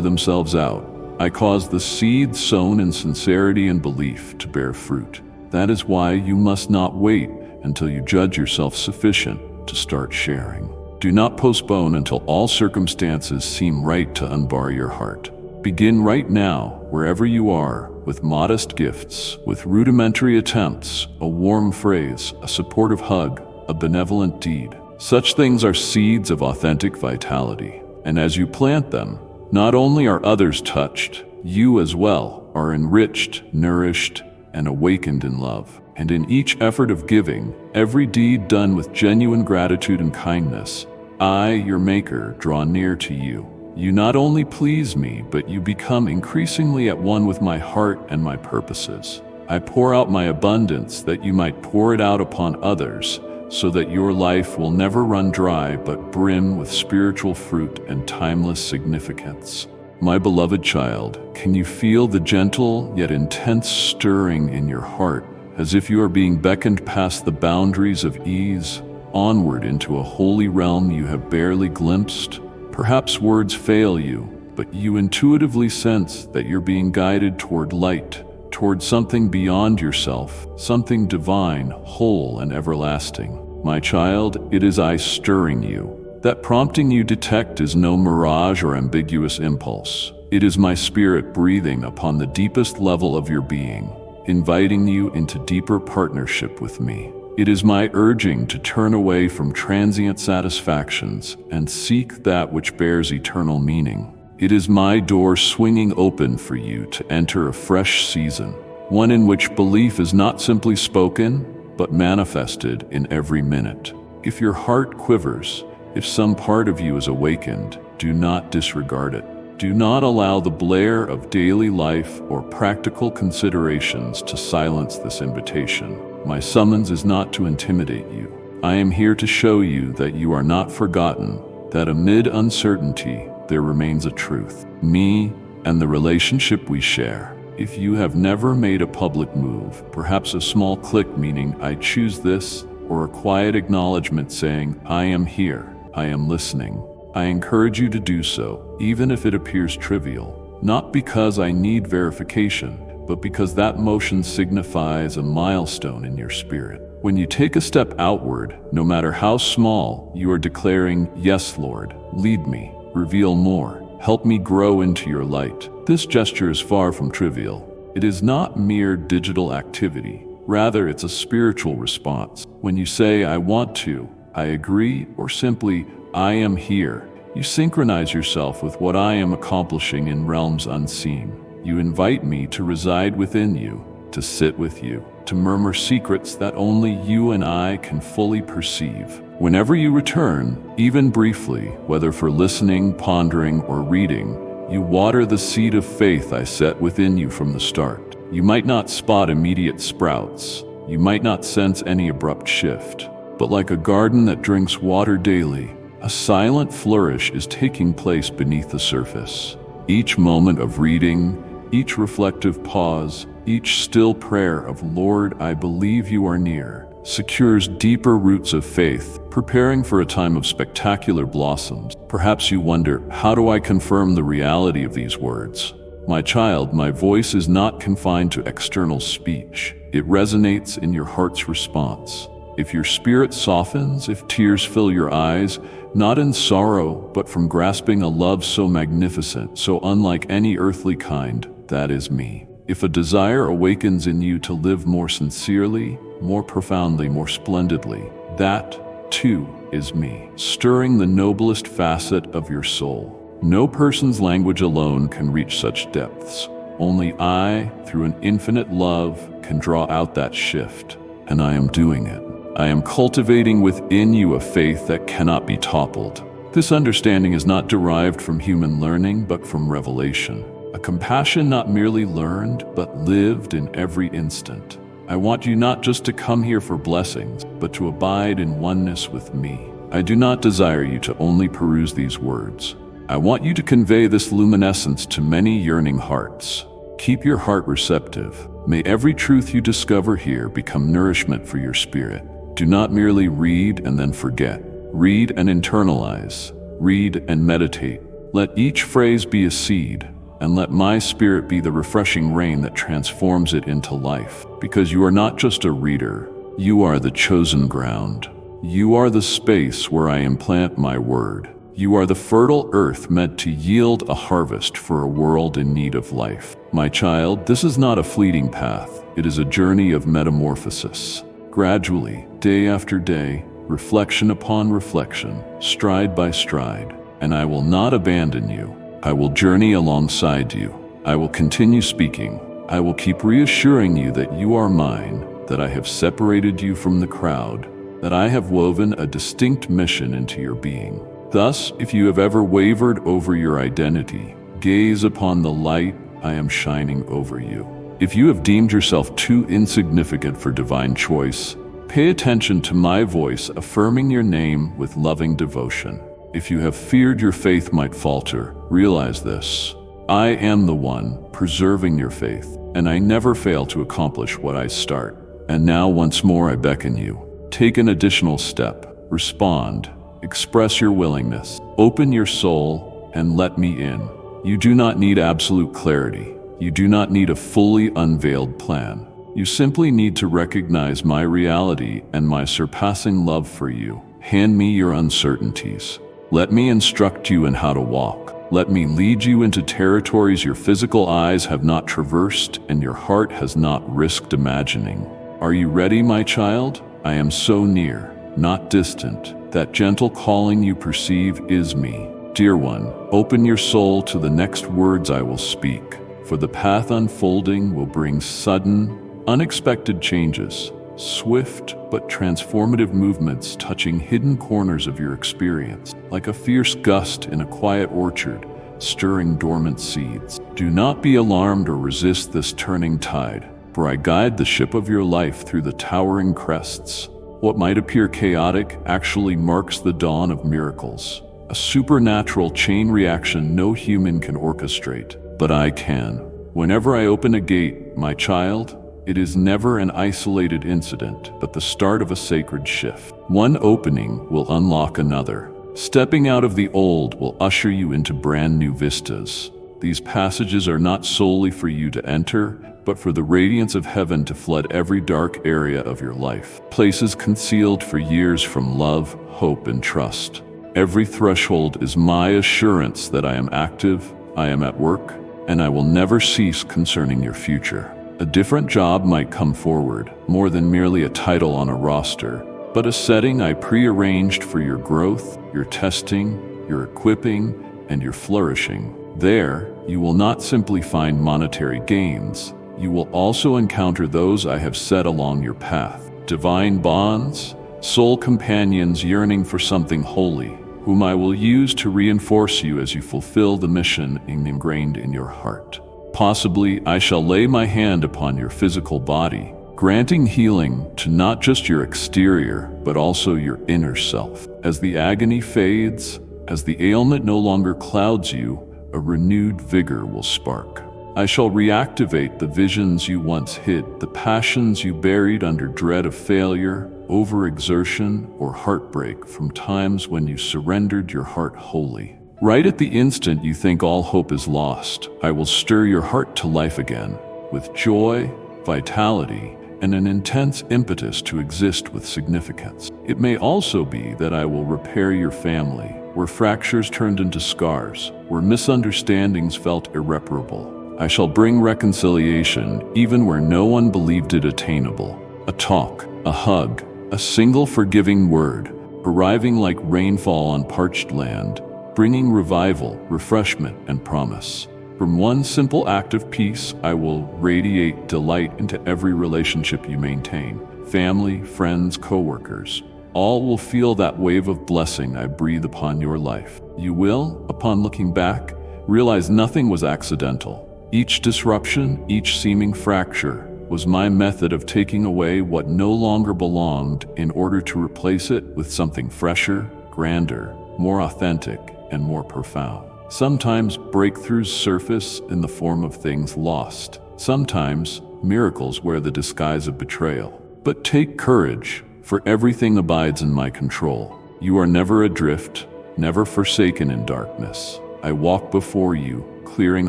themselves out. I cause the seed sown in sincerity and belief to bear fruit. That is why you must not wait until you judge yourself sufficient to start sharing. Do not postpone until all circumstances seem right to unbar your heart. Begin right now, wherever you are, with modest gifts, with rudimentary attempts, a warm phrase, a supportive hug, a benevolent deed. Such things are seeds of authentic vitality. And as you plant them, not only are others touched, you as well are enriched, nourished, and awakened in love. And in each effort of giving, every deed done with genuine gratitude and kindness, I, your Maker, draw near to you. You not only please me, but you become increasingly at one with my heart and my purposes. I pour out my abundance that you might pour it out upon others, so that your life will never run dry but brim with spiritual fruit and timeless significance. My beloved child, can you feel the gentle yet intense stirring in your heart, as if you are being beckoned past the boundaries of ease, onward into a holy realm you have barely glimpsed? Perhaps words fail you, but you intuitively sense that you're being guided toward light, toward something beyond yourself, something divine, whole, and everlasting. My child, it is I stirring you. That prompting you detect is no mirage or ambiguous impulse. It is my spirit breathing upon the deepest level of your being, inviting you into deeper partnership with me. It is my urging to turn away from transient satisfactions and seek that which bears eternal meaning. It is my door swinging open for you to enter a fresh season, one in which belief is not simply spoken, but manifested in every minute. If your heart quivers, if some part of you is awakened, do not disregard it. Do not allow the blare of daily life or practical considerations to silence this invitation. My summons is not to intimidate you. I am here to show you that you are not forgotten, that amid uncertainty, there remains a truth, me and the relationship we share. If you have never made a public move, perhaps a small click meaning I choose this, or a quiet acknowledgement saying I am here, I am listening, I encourage you to do so, even if it appears trivial, not because I need verification, but because that motion signifies a milestone in your spirit. When you take a step outward, no matter how small, you are declaring, yes, Lord, lead me, reveal more, help me grow into your light. This gesture is far from trivial. It is not mere digital activity. Rather, it's a spiritual response. When you say, I want to, I agree, or simply, I am here, you synchronize yourself with what I am accomplishing in realms unseen. You invite me to reside within you, to sit with you, to murmur secrets that only you and I can fully perceive. Whenever you return, even briefly, whether for listening, pondering, or reading, you water the seed of faith I set within you from the start. You might not spot immediate sprouts. You might not sense any abrupt shift. But like a garden that drinks water daily, a silent flourish is taking place beneath the surface. Each moment of reading, each reflective pause, each still prayer of Lord, I believe you are near, secures deeper roots of faith, preparing for a time of spectacular blossoms. Perhaps you wonder, how do I confirm the reality of these words? My child, my voice is not confined to external speech. It resonates in your heart's response. If your spirit softens, if tears fill your eyes, not in sorrow, but from grasping a love so magnificent, so unlike any earthly kind, that is me. If a desire awakens in you to live more sincerely, more profoundly, more splendidly, that, too, is me, stirring the noblest facet of your soul. No person's language alone can reach such depths. Only I, through an infinite love, can draw out that shift, and I am doing it. I am cultivating within you a faith that cannot be toppled. This understanding is not derived from human learning, but from revelation. A compassion not merely learned, but lived in every instant. I want you not just to come here for blessings, but to abide in oneness with me. I do not desire you to only peruse these words. I want you to convey this luminescence to many yearning hearts. Keep your heart receptive. May every truth you discover here become nourishment for your spirit. Do not merely read and then forget. Read and internalize. Read and meditate. Let each phrase be a seed, and let my spirit be the refreshing rain that transforms it into life. Because you are not just a reader, you are the chosen ground. You are the space where I implant my word. You are the fertile earth meant to yield a harvest for a world in need of life. My child, this is not a fleeting path. It is a journey of metamorphosis. Gradually, day after day, reflection upon reflection, stride by stride, and I will not abandon you. I will journey alongside you. I will continue speaking. I will keep reassuring you that you are mine, that I have separated you from the crowd, that I have woven a distinct mission into your being. Thus, if you have ever wavered over your identity, gaze upon the light I am shining over you. If you have deemed yourself too insignificant for divine choice, pay attention to my voice affirming your name with loving devotion. If you have feared your faith might falter, realize this. I am the one preserving your faith, and I never fail to accomplish what I start. And now once more I beckon you. Take an additional step. Respond. Express your willingness. Open your soul and let me in. You do not need absolute clarity. You do not need a fully unveiled plan. You simply need to recognize my reality and my surpassing love for you. Hand me your uncertainties. Let me instruct you in how to walk. Let me lead you into territories your physical eyes have not traversed and your heart has not risked imagining. Are you ready, my child? I am so near, not distant. That gentle calling you perceive is me. Dear one, open your soul to the next words I will speak, for the path unfolding will bring sudden, unexpected changes, swift but transformative movements touching hidden corners of your experience, like a fierce gust in a quiet orchard, stirring dormant seeds. Do not be alarmed or resist this turning tide, for I guide the ship of your life through the towering crests. What might appear chaotic actually marks the dawn of miracles, a supernatural chain reaction no human can orchestrate, but I can. Whenever I open a gate, my child, it is never an isolated incident, but the start of a sacred shift. One opening will unlock another. Stepping out of the old will usher you into brand new vistas. These passages are not solely for you to enter, but for the radiance of heaven to flood every dark area of your life. Places concealed for years from love, hope, and trust. Every threshold is my assurance that I am active, I am at work, and I will never cease concerning your future. A different job might come forward, more than merely a title on a roster, but a setting I prearranged for your growth, your testing, your equipping, and your flourishing. There, you will not simply find monetary gains. You will also encounter those I have set along your path. Divine bonds, soul companions yearning for something holy, whom I will use to reinforce you as you fulfill the mission ingrained in your heart. Possibly, I shall lay my hand upon your physical body, granting healing to not just your exterior, but also your inner self. As the agony fades, as the ailment no longer clouds you, a renewed vigor will spark. I shall reactivate the visions you once hid, the passions you buried under dread of failure, overexertion, or heartbreak from times when you surrendered your heart wholly. Right at the instant you think all hope is lost, I will stir your heart to life again, with joy, vitality, and an intense impetus to exist with significance. It may also be that I will repair your family, where fractures turned into scars, where misunderstandings felt irreparable. I shall bring reconciliation even where no one believed it attainable. A talk, a hug, a single forgiving word, arriving like rainfall on parched land, bringing revival, refreshment, and promise. From one simple act of peace, I will radiate delight into every relationship you maintain. Family, friends, co-workers. All will feel that wave of blessing I breathe upon your life. You will, upon looking back, realize nothing was accidental. Each disruption, each seeming fracture, was my method of taking away what no longer belonged in order to replace it with something fresher, grander, more authentic, and more profound. Sometimes breakthroughs surface in the form of things lost. Sometimes miracles wear the disguise of betrayal. But take courage, for everything abides in my control. You are never adrift, never forsaken in darkness. I walk before you, clearing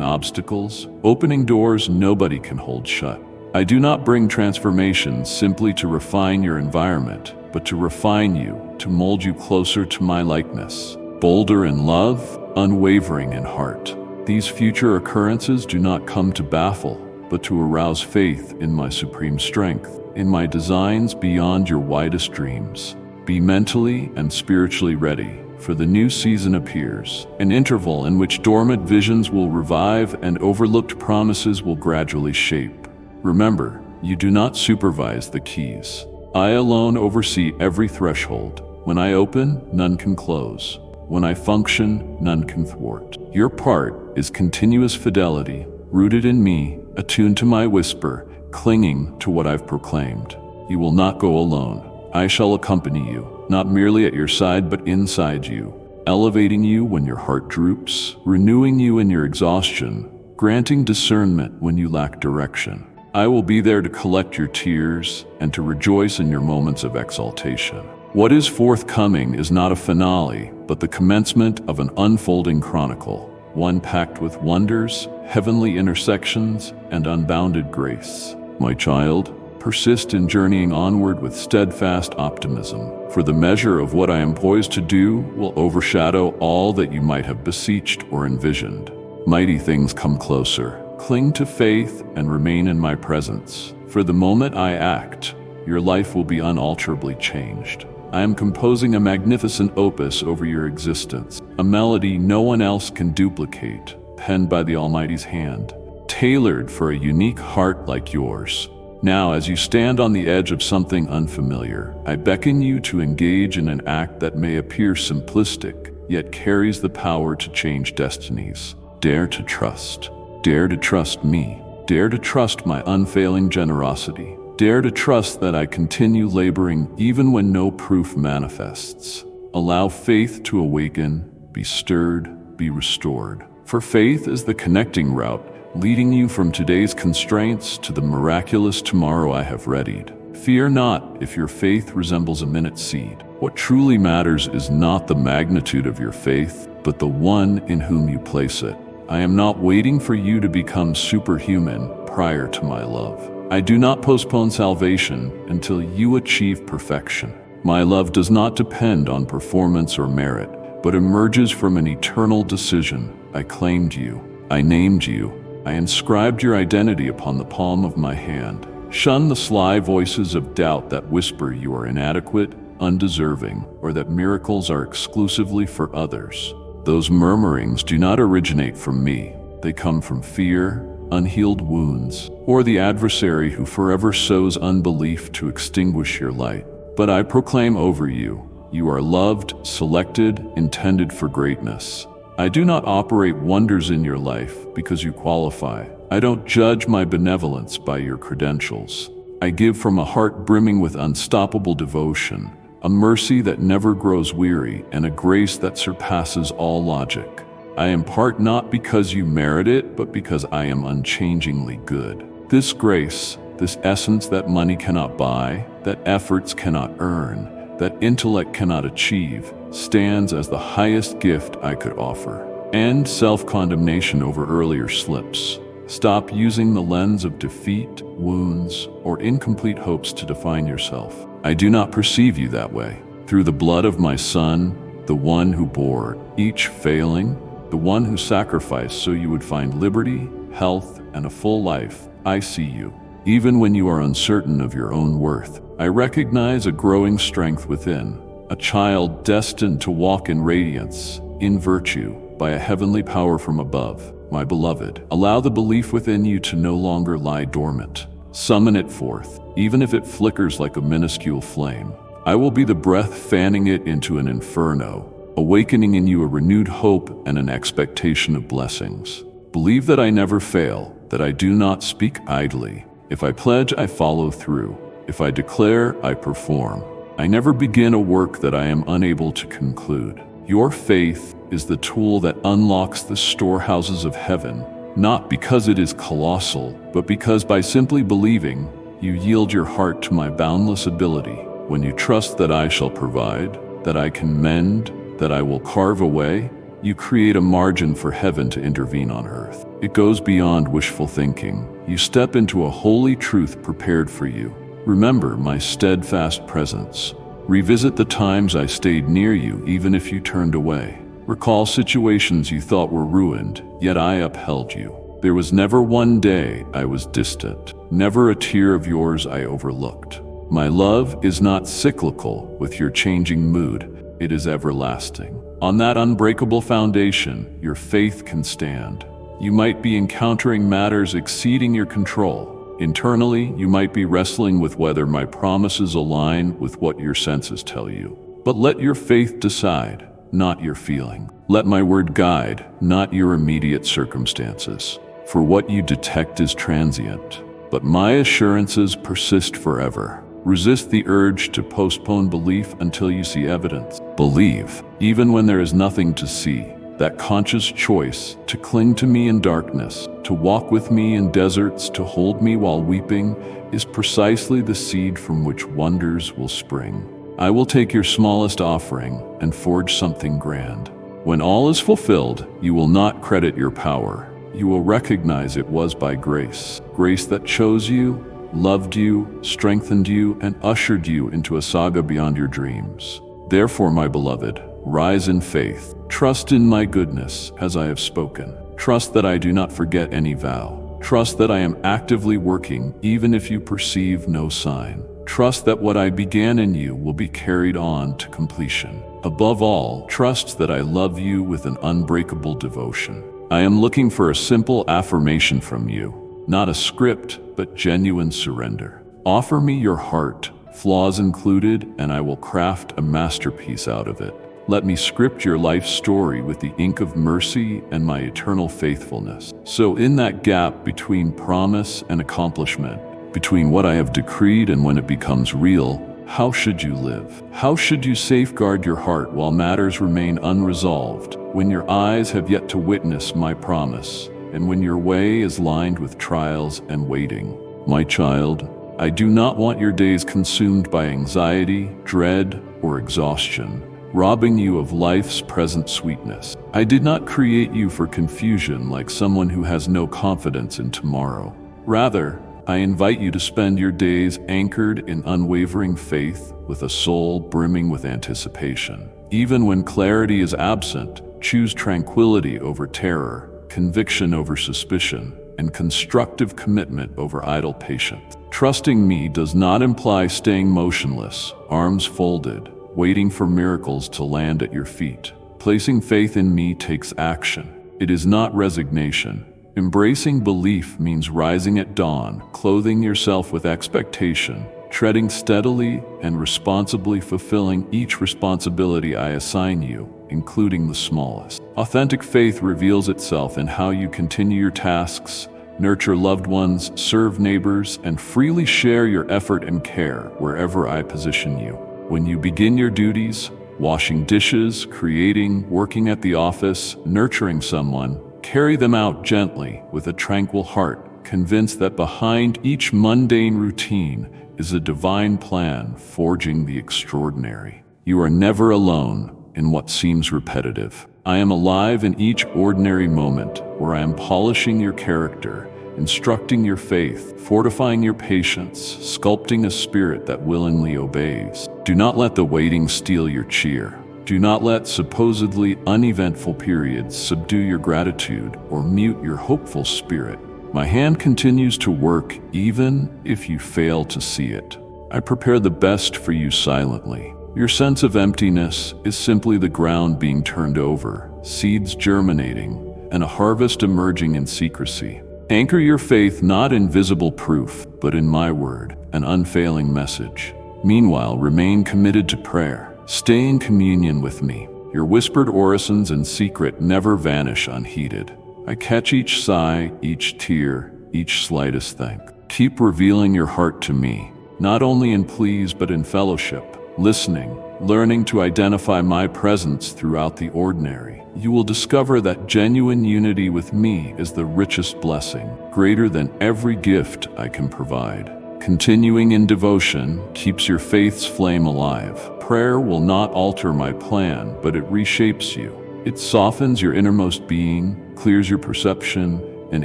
obstacles, opening doors nobody can hold shut. I do not bring transformation simply to refine your environment, but to refine you, to mold you closer to my likeness. Bolder in love, unwavering in heart. These future occurrences do not come to baffle, but to arouse faith in my supreme strength, in my designs beyond your widest dreams. Be mentally and spiritually ready, for the new season appears, an interval in which dormant visions will revive and overlooked promises will gradually shape. Remember, you do not supervise the keys. I alone oversee every threshold. When I open, none can close. When I function, none can thwart. Your part is continuous fidelity, rooted in me, attuned to my whisper, clinging to what I've proclaimed. You will not go alone. I shall accompany you, not merely at your side but inside you, elevating you when your heart droops, renewing you in your exhaustion, granting discernment when you lack direction. I will be there to collect your tears and to rejoice in your moments of exaltation. What is forthcoming is not a finale, but the commencement of an unfolding chronicle, one packed with wonders, heavenly intersections, and unbounded grace. My child, persist in journeying onward with steadfast optimism, for the measure of what I am poised to do will overshadow all that you might have beseeched or envisioned. Mighty things come closer. Cling to faith and remain in my presence. For the moment I act, your life will be unalterably changed. I am composing a magnificent opus over your existence, a melody no one else can duplicate, penned by the Almighty's hand, tailored for a unique heart like yours. Now, as you stand on the edge of something unfamiliar, I beckon you to engage in an act that may appear simplistic, yet carries the power to change destinies. Dare to trust. Dare to trust me. Dare to trust my unfailing generosity. Dare to trust that I continue laboring even when no proof manifests. Allow faith to awaken, be stirred, be restored. For faith is the connecting route, leading you from today's constraints to the miraculous tomorrow I have readied. Fear not if your faith resembles a minute seed. What truly matters is not the magnitude of your faith, but the one in whom you place it. I am not waiting for you to become superhuman prior to my love. I do not postpone salvation until you achieve perfection. My love does not depend on performance or merit, but emerges from an eternal decision. I claimed you. I named you. I inscribed your identity upon the palm of my hand. Shun the sly voices of doubt that whisper you are inadequate, undeserving, or that miracles are exclusively for others. Those murmurings do not originate from me. They come from fear, unhealed wounds, or the adversary who forever sows unbelief to extinguish your light. But I proclaim over you, you are loved, selected, intended for greatness. I do not operate wonders in your life because you qualify. I don't judge my benevolence by your credentials. I give from a heart brimming with unstoppable devotion, a mercy that never grows weary, and a grace that surpasses all logic. I impart not because you merit it, but because I am unchangingly good. This grace, this essence that money cannot buy, that efforts cannot earn, that intellect cannot achieve, stands as the highest gift I could offer. End self-condemnation over earlier slips. Stop using the lens of defeat, wounds, or incomplete hopes to define yourself. I do not perceive you that way. Through the blood of my Son, the one who bore each failing, the one who sacrificed so you would find liberty, health, and a full life, I see you. Even when you are uncertain of your own worth, I recognize a growing strength within, a child destined to walk in radiance, in virtue, by a heavenly power from above. My beloved, allow the belief within you to no longer lie dormant. Summon it forth, even if it flickers like a minuscule flame. I will be the breath fanning it into an inferno, awakening in you a renewed hope and an expectation of blessings. Believe that I never fail, that I do not speak idly. If I pledge, I follow through. If I declare, I perform. I never begin a work that I am unable to conclude. Your faith is the tool that unlocks the storehouses of heaven, not because it is colossal, but because by simply believing, you yield your heart to my boundless ability. When you trust that I shall provide, that I can mend, that I will carve a way, you create a margin for heaven to intervene on earth. It goes beyond wishful thinking. You step into a holy truth prepared for you. Remember my steadfast presence. Revisit the times I stayed near you even if you turned away. Recall situations you thought were ruined, yet I upheld you. There was never one day I was distant, never a tear of yours I overlooked. My love is not cyclical with your changing mood, it is everlasting. On that unbreakable foundation, your faith can stand. You might be encountering matters exceeding your control. Internally, you might be wrestling with whether my promises align with what your senses tell you. But let your faith decide, not your feeling. Let my word guide, not your immediate circumstances. For what you detect is transient, but my assurances persist forever. Resist the urge to postpone belief until you see evidence. Believe, even when there is nothing to see. That conscious choice to cling to me in darkness, to walk with me in deserts, to hold me while weeping, is precisely the seed from which wonders will spring. I will take your smallest offering and forge something grand. When all is fulfilled, you will not credit your power. You will recognize it was by grace. Grace that chose you, loved you, strengthened you, and ushered you into a saga beyond your dreams. Therefore, my beloved, rise in faith. Trust in my goodness as I have spoken. Trust that I do not forget any vow. Trust that I am actively working even if you perceive no sign. Trust that what I began in you will be carried on to completion. Above all, trust that I love you with an unbreakable devotion. I am looking for a simple affirmation from you, not a script, but genuine surrender. Offer me your heart, flaws included, and I will craft a masterpiece out of it. Let me script your life story with the ink of mercy and my eternal faithfulness. So in that gap between promise and accomplishment, between what I have decreed and when it becomes real, how should you live? How should you safeguard your heart while matters remain unresolved, when your eyes have yet to witness my promise, and when your way is lined with trials and waiting? My child, I do not want your days consumed by anxiety, dread, or exhaustion, robbing you of life's present sweetness. I did not create you for confusion like someone who has no confidence in tomorrow. Rather, I invite you to spend your days anchored in unwavering faith with a soul brimming with anticipation. Even when clarity is absent, choose tranquility over terror, conviction over suspicion, and constructive commitment over idle patience. Trusting me does not imply staying motionless, arms folded, waiting for miracles to land at your feet. Placing faith in me takes action. It is not resignation. Embracing belief means rising at dawn, clothing yourself with expectation, treading steadily and responsibly fulfilling each responsibility I assign you, including the smallest. Authentic faith reveals itself in how you continue your tasks, nurture loved ones, serve neighbors, and freely share your effort and care wherever I position you. When you begin your duties, washing dishes, creating, working at the office, nurturing someone, carry them out gently with a tranquil heart, convinced that behind each mundane routine is a divine plan forging the extraordinary. You are never alone in what seems repetitive. I am alive in each ordinary moment where I am polishing your character, instructing your faith, fortifying your patience, sculpting a spirit that willingly obeys. Do not let the waiting steal your cheer. Do not let supposedly uneventful periods subdue your gratitude or mute your hopeful spirit. My hand continues to work even if you fail to see it. I prepare the best for you silently. Your sense of emptiness is simply the ground being turned over, seeds germinating, and a harvest emerging in secrecy. Anchor your faith not in visible proof, but in my word, an unfailing message. Meanwhile, remain committed to prayer. Stay in communion with me. Your whispered orisons in secret never vanish unheeded. I catch each sigh, each tear, each slightest thank. Keep revealing your heart to me, not only in pleas but in fellowship. listening, learning to identify my presence throughout the ordinary. You will discover that genuine unity with me is the richest blessing, greater than every gift I can provide. Continuing in devotion keeps your faith's flame alive. Prayer will not alter my plan, but it reshapes you. It softens your innermost being, clears your perception, and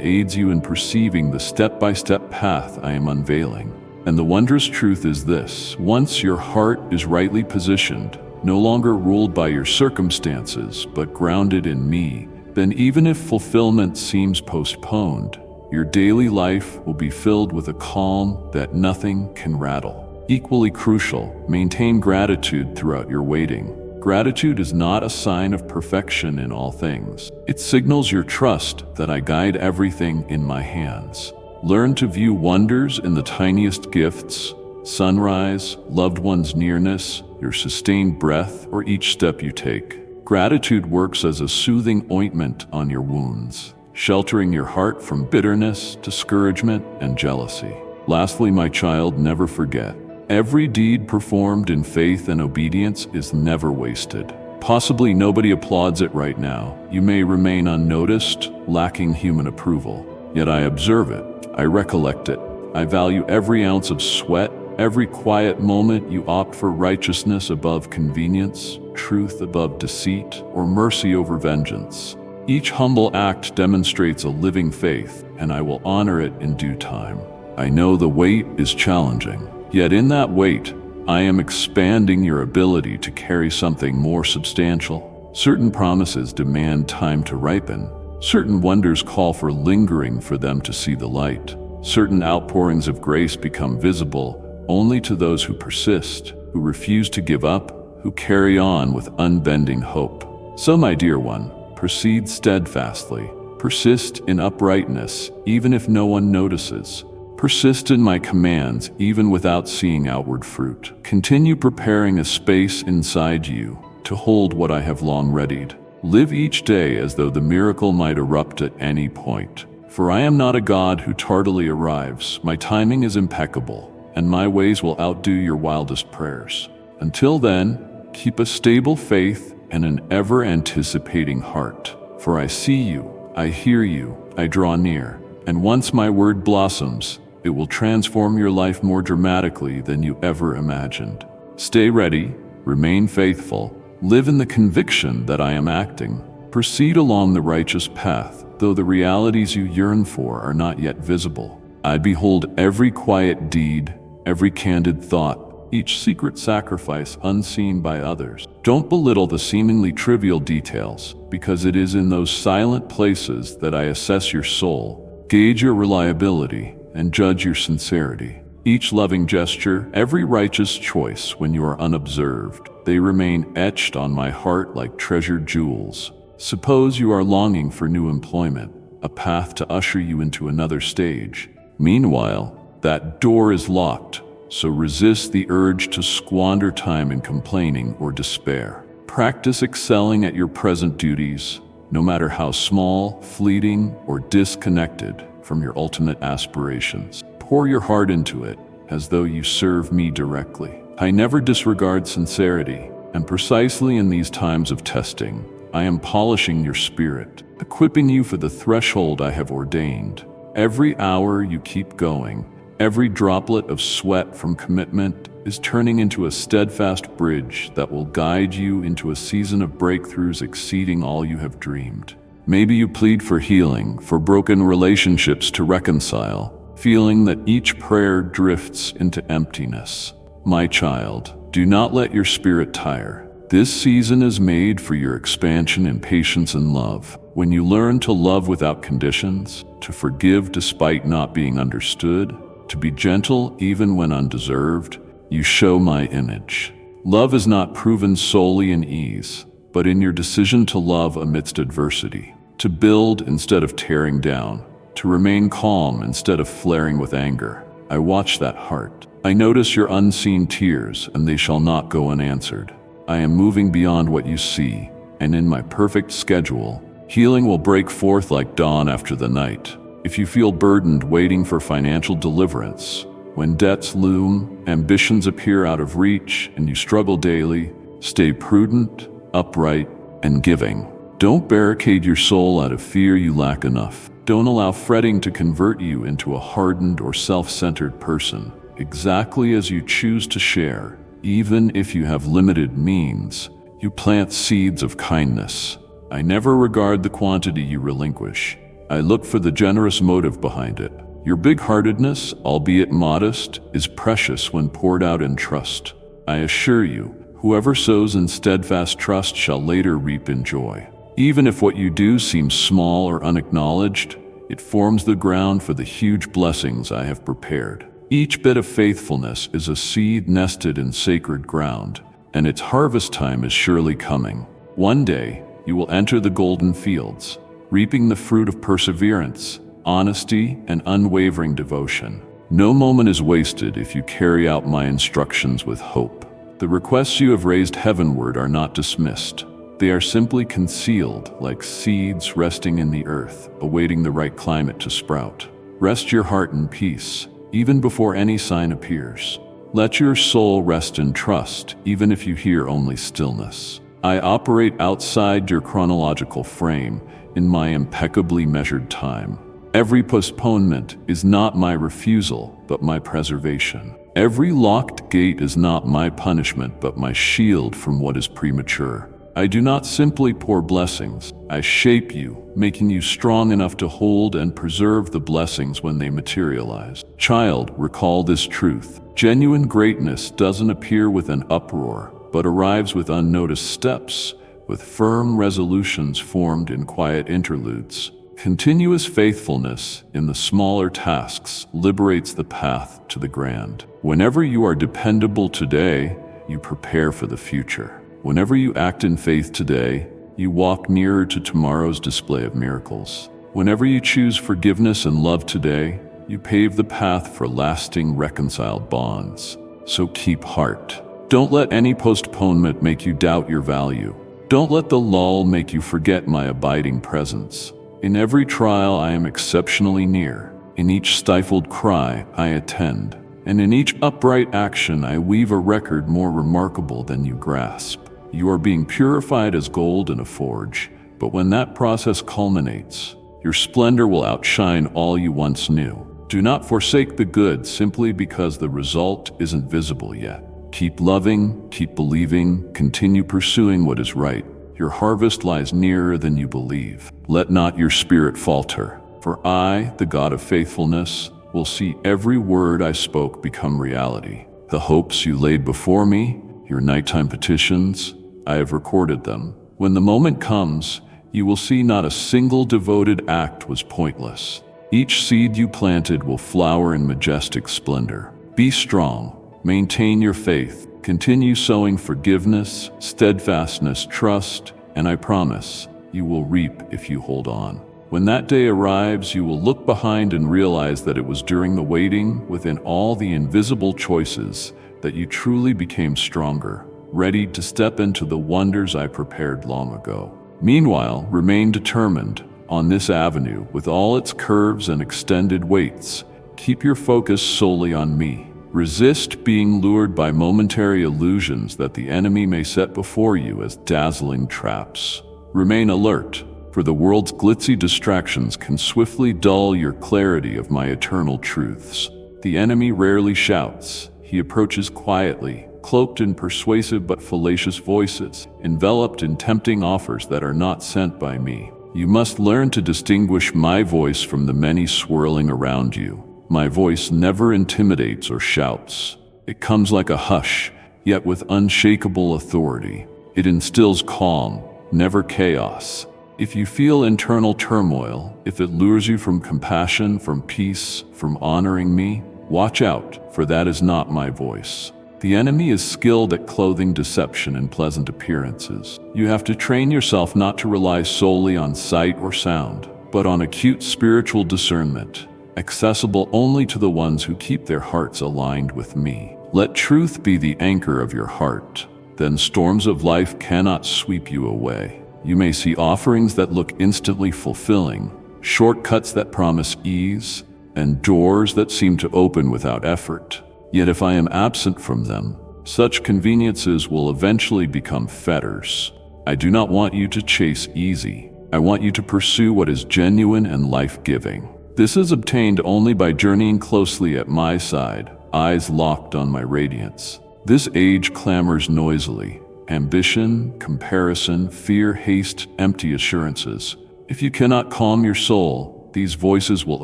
aids you in perceiving the step-by-step path I am unveiling. And the wondrous truth is this: once your heart is rightly positioned, no longer ruled by your circumstances, but grounded in me, then even if fulfillment seems postponed, your daily life will be filled with a calm that nothing can rattle. Equally crucial, maintain gratitude throughout your waiting. Gratitude is not a sign of perfection in all things. It signals your trust that I guide everything in my hands. Learn to view wonders in the tiniest gifts: sunrise, loved one's nearness, your sustained breath, or each step you take. Gratitude works as a soothing ointment on your wounds, sheltering your heart from bitterness, discouragement, and jealousy. Lastly, my child, never forget: every deed performed in faith and obedience is never wasted. Possibly nobody applauds it right now. You may remain unnoticed, lacking human approval. Yet I observe it. I recollect it. I value every ounce of sweat, every quiet moment you opt for righteousness above convenience, truth above deceit, or mercy over vengeance. Each humble act demonstrates a living faith, and I will honor it in due time. I know the wait is challenging, yet in that wait, I am expanding your ability to carry something more substantial. Certain promises demand time to ripen. Certain wonders call for lingering for them to see the light. Certain outpourings of grace become visible only to those who persist, who refuse to give up, who carry on with unbending hope. So, my dear one, proceed steadfastly. Persist in uprightness, even if no one notices. Persist in my commands, even without seeing outward fruit. Continue preparing a space inside you to hold what I have long readied. Live each day as though the miracle might erupt at any point. For I am not a God who tardily arrives. My timing is impeccable, and my ways will outdo your wildest prayers. Until then, keep a stable faith and an ever-anticipating heart. For I see you, I hear you, I draw near. And once my word blossoms, it will transform your life more dramatically than you ever imagined. Stay ready, remain faithful, live in the conviction that I am acting. Proceed along the righteous path, though the realities you yearn for are not yet visible. I behold every quiet deed, every candid thought, each secret sacrifice unseen by others. Don't belittle the seemingly trivial details, because it is in those silent places that I assess your soul, gauge your reliability, and judge your sincerity. Each loving gesture, every righteous choice when you are unobserved, they remain etched on my heart like treasured jewels. Suppose you are longing for new employment, a path to usher you into another stage. Meanwhile, that door is locked, so resist the urge to squander time in complaining or despair. Practice excelling at your present duties, no matter how small, fleeting, or disconnected from your ultimate aspirations. Pour your heart into it, as though you serve me directly. I never disregard sincerity, and precisely in these times of testing, I am polishing your spirit, equipping you for the threshold I have ordained. Every hour you keep going, every droplet of sweat from commitment is turning into a steadfast bridge that will guide you into a season of breakthroughs exceeding all you have dreamed. Maybe you plead for healing, for broken relationships to reconcile, feeling that each prayer drifts into emptiness. My child, do not let your spirit tire. This season is made for your expansion in patience and love. When you learn to love without conditions, to forgive despite not being understood, to be gentle even when undeserved, you show my image. Love is not proven solely in ease, but in your decision to love amidst adversity, to build instead of tearing down, to remain calm instead of flaring with anger. I watch that heart. I notice your unseen tears, and they shall not go unanswered. I am moving beyond what you see, and in my perfect schedule, healing will break forth like dawn after the night. If you feel burdened waiting for financial deliverance, When debts loom, ambitions appear out of reach, and you struggle daily, stay prudent, upright, and giving. Don't barricade your soul out of fear you lack enough. Don't allow fretting to convert you into a hardened or self-centered person. Exactly as you choose to share, even if you have limited means, you plant seeds of kindness. I never regard the quantity you relinquish. I look for the generous motive behind it. Your big-heartedness, albeit modest, is precious when poured out in trust. I assure you, whoever sows in steadfast trust shall later reap in joy. Even if what you do seems small or unacknowledged, it forms the ground for the huge blessings I have prepared. Each bit of faithfulness is a seed nested in sacred ground, and its harvest time is surely coming. One day, you will enter the golden fields, reaping the fruit of perseverance, honesty, and unwavering devotion. No moment is wasted if you carry out my instructions with hope. The requests you have raised heavenward are not dismissed. They are simply concealed like seeds resting in the earth, awaiting the right climate to sprout. Rest your heart in peace, even before any sign appears. Let your soul rest in trust, even if you hear only stillness. I operate outside your chronological frame in my impeccably measured time. Every postponement is not my refusal, but my preservation. Every locked gate is not my punishment, but my shield from what is premature. I do not simply pour blessings. I shape you, making you strong enough to hold and preserve the blessings when they materialize. Child, recall this truth. Genuine greatness doesn't appear with an uproar, but arrives with unnoticed steps, with firm resolutions formed in quiet interludes. Continuous faithfulness in the smaller tasks liberates the path to the grand. Whenever you are dependable today, you prepare for the future. Whenever you act in faith today, you walk nearer to tomorrow's display of miracles. Whenever you choose forgiveness and love today, you pave the path for lasting reconciled bonds. So keep heart. Don't let any postponement make you doubt your value. Don't let the lull make you forget my abiding presence. In every trial I am exceptionally near. In each stifled cry I attend. And in each upright action I weave a record more remarkable than you grasp. You are being purified as gold in a forge, but when that process culminates, your splendor will outshine all you once knew. Do not forsake the good simply because the result isn't visible yet. Keep loving, keep believing, continue pursuing what is right. Your harvest lies nearer than you believe. Let not your spirit falter, for I, the God of faithfulness, will see every word I spoke become reality. The hopes you laid before me, your nighttime petitions, I have recorded them. When the moment comes, you will see not a single devoted act was pointless. Each seed you planted will flower in majestic splendor. Be strong, maintain your faith, continue sowing forgiveness, steadfastness, trust, and I promise you will reap if you hold on. When that day arrives, you will look behind and realize that it was during the waiting, within all the invisible choices, that you truly became stronger, ready to step into the wonders I prepared long ago. Meanwhile, remain determined on this avenue with all its curves and extended weights. Keep your focus solely on me. Resist being lured by momentary illusions that the enemy may set before you as dazzling traps. Remain alert, for the world's glitzy distractions can swiftly dull your clarity of my eternal truths. The enemy rarely shouts. He approaches quietly, cloaked in persuasive but fallacious voices, enveloped in tempting offers that are not sent by me. You must learn to distinguish my voice from the many swirling around you. My voice never intimidates or shouts. It comes like a hush, yet with unshakable authority. It instills calm, never chaos. If you feel internal turmoil, if it lures you from compassion, from peace, from honoring me, watch out, for that is not my voice. The enemy is skilled at clothing deception in pleasant appearances. You have to train yourself not to rely solely on sight or sound, but on acute spiritual discernment, accessible only to the ones who keep their hearts aligned with me. Let truth be the anchor of your heart. Then storms of life cannot sweep you away. You may see offerings that look instantly fulfilling, shortcuts that promise ease, and doors that seem to open without effort. Yet if I am absent from them, such conveniences will eventually become fetters. I do not want you to chase easy. I want you to pursue what is genuine and life-giving. This is obtained only by journeying closely at my side, eyes locked on my radiance. This age clamors noisily. Ambition, comparison, fear, haste, empty assurances. If you cannot calm your soul, these voices will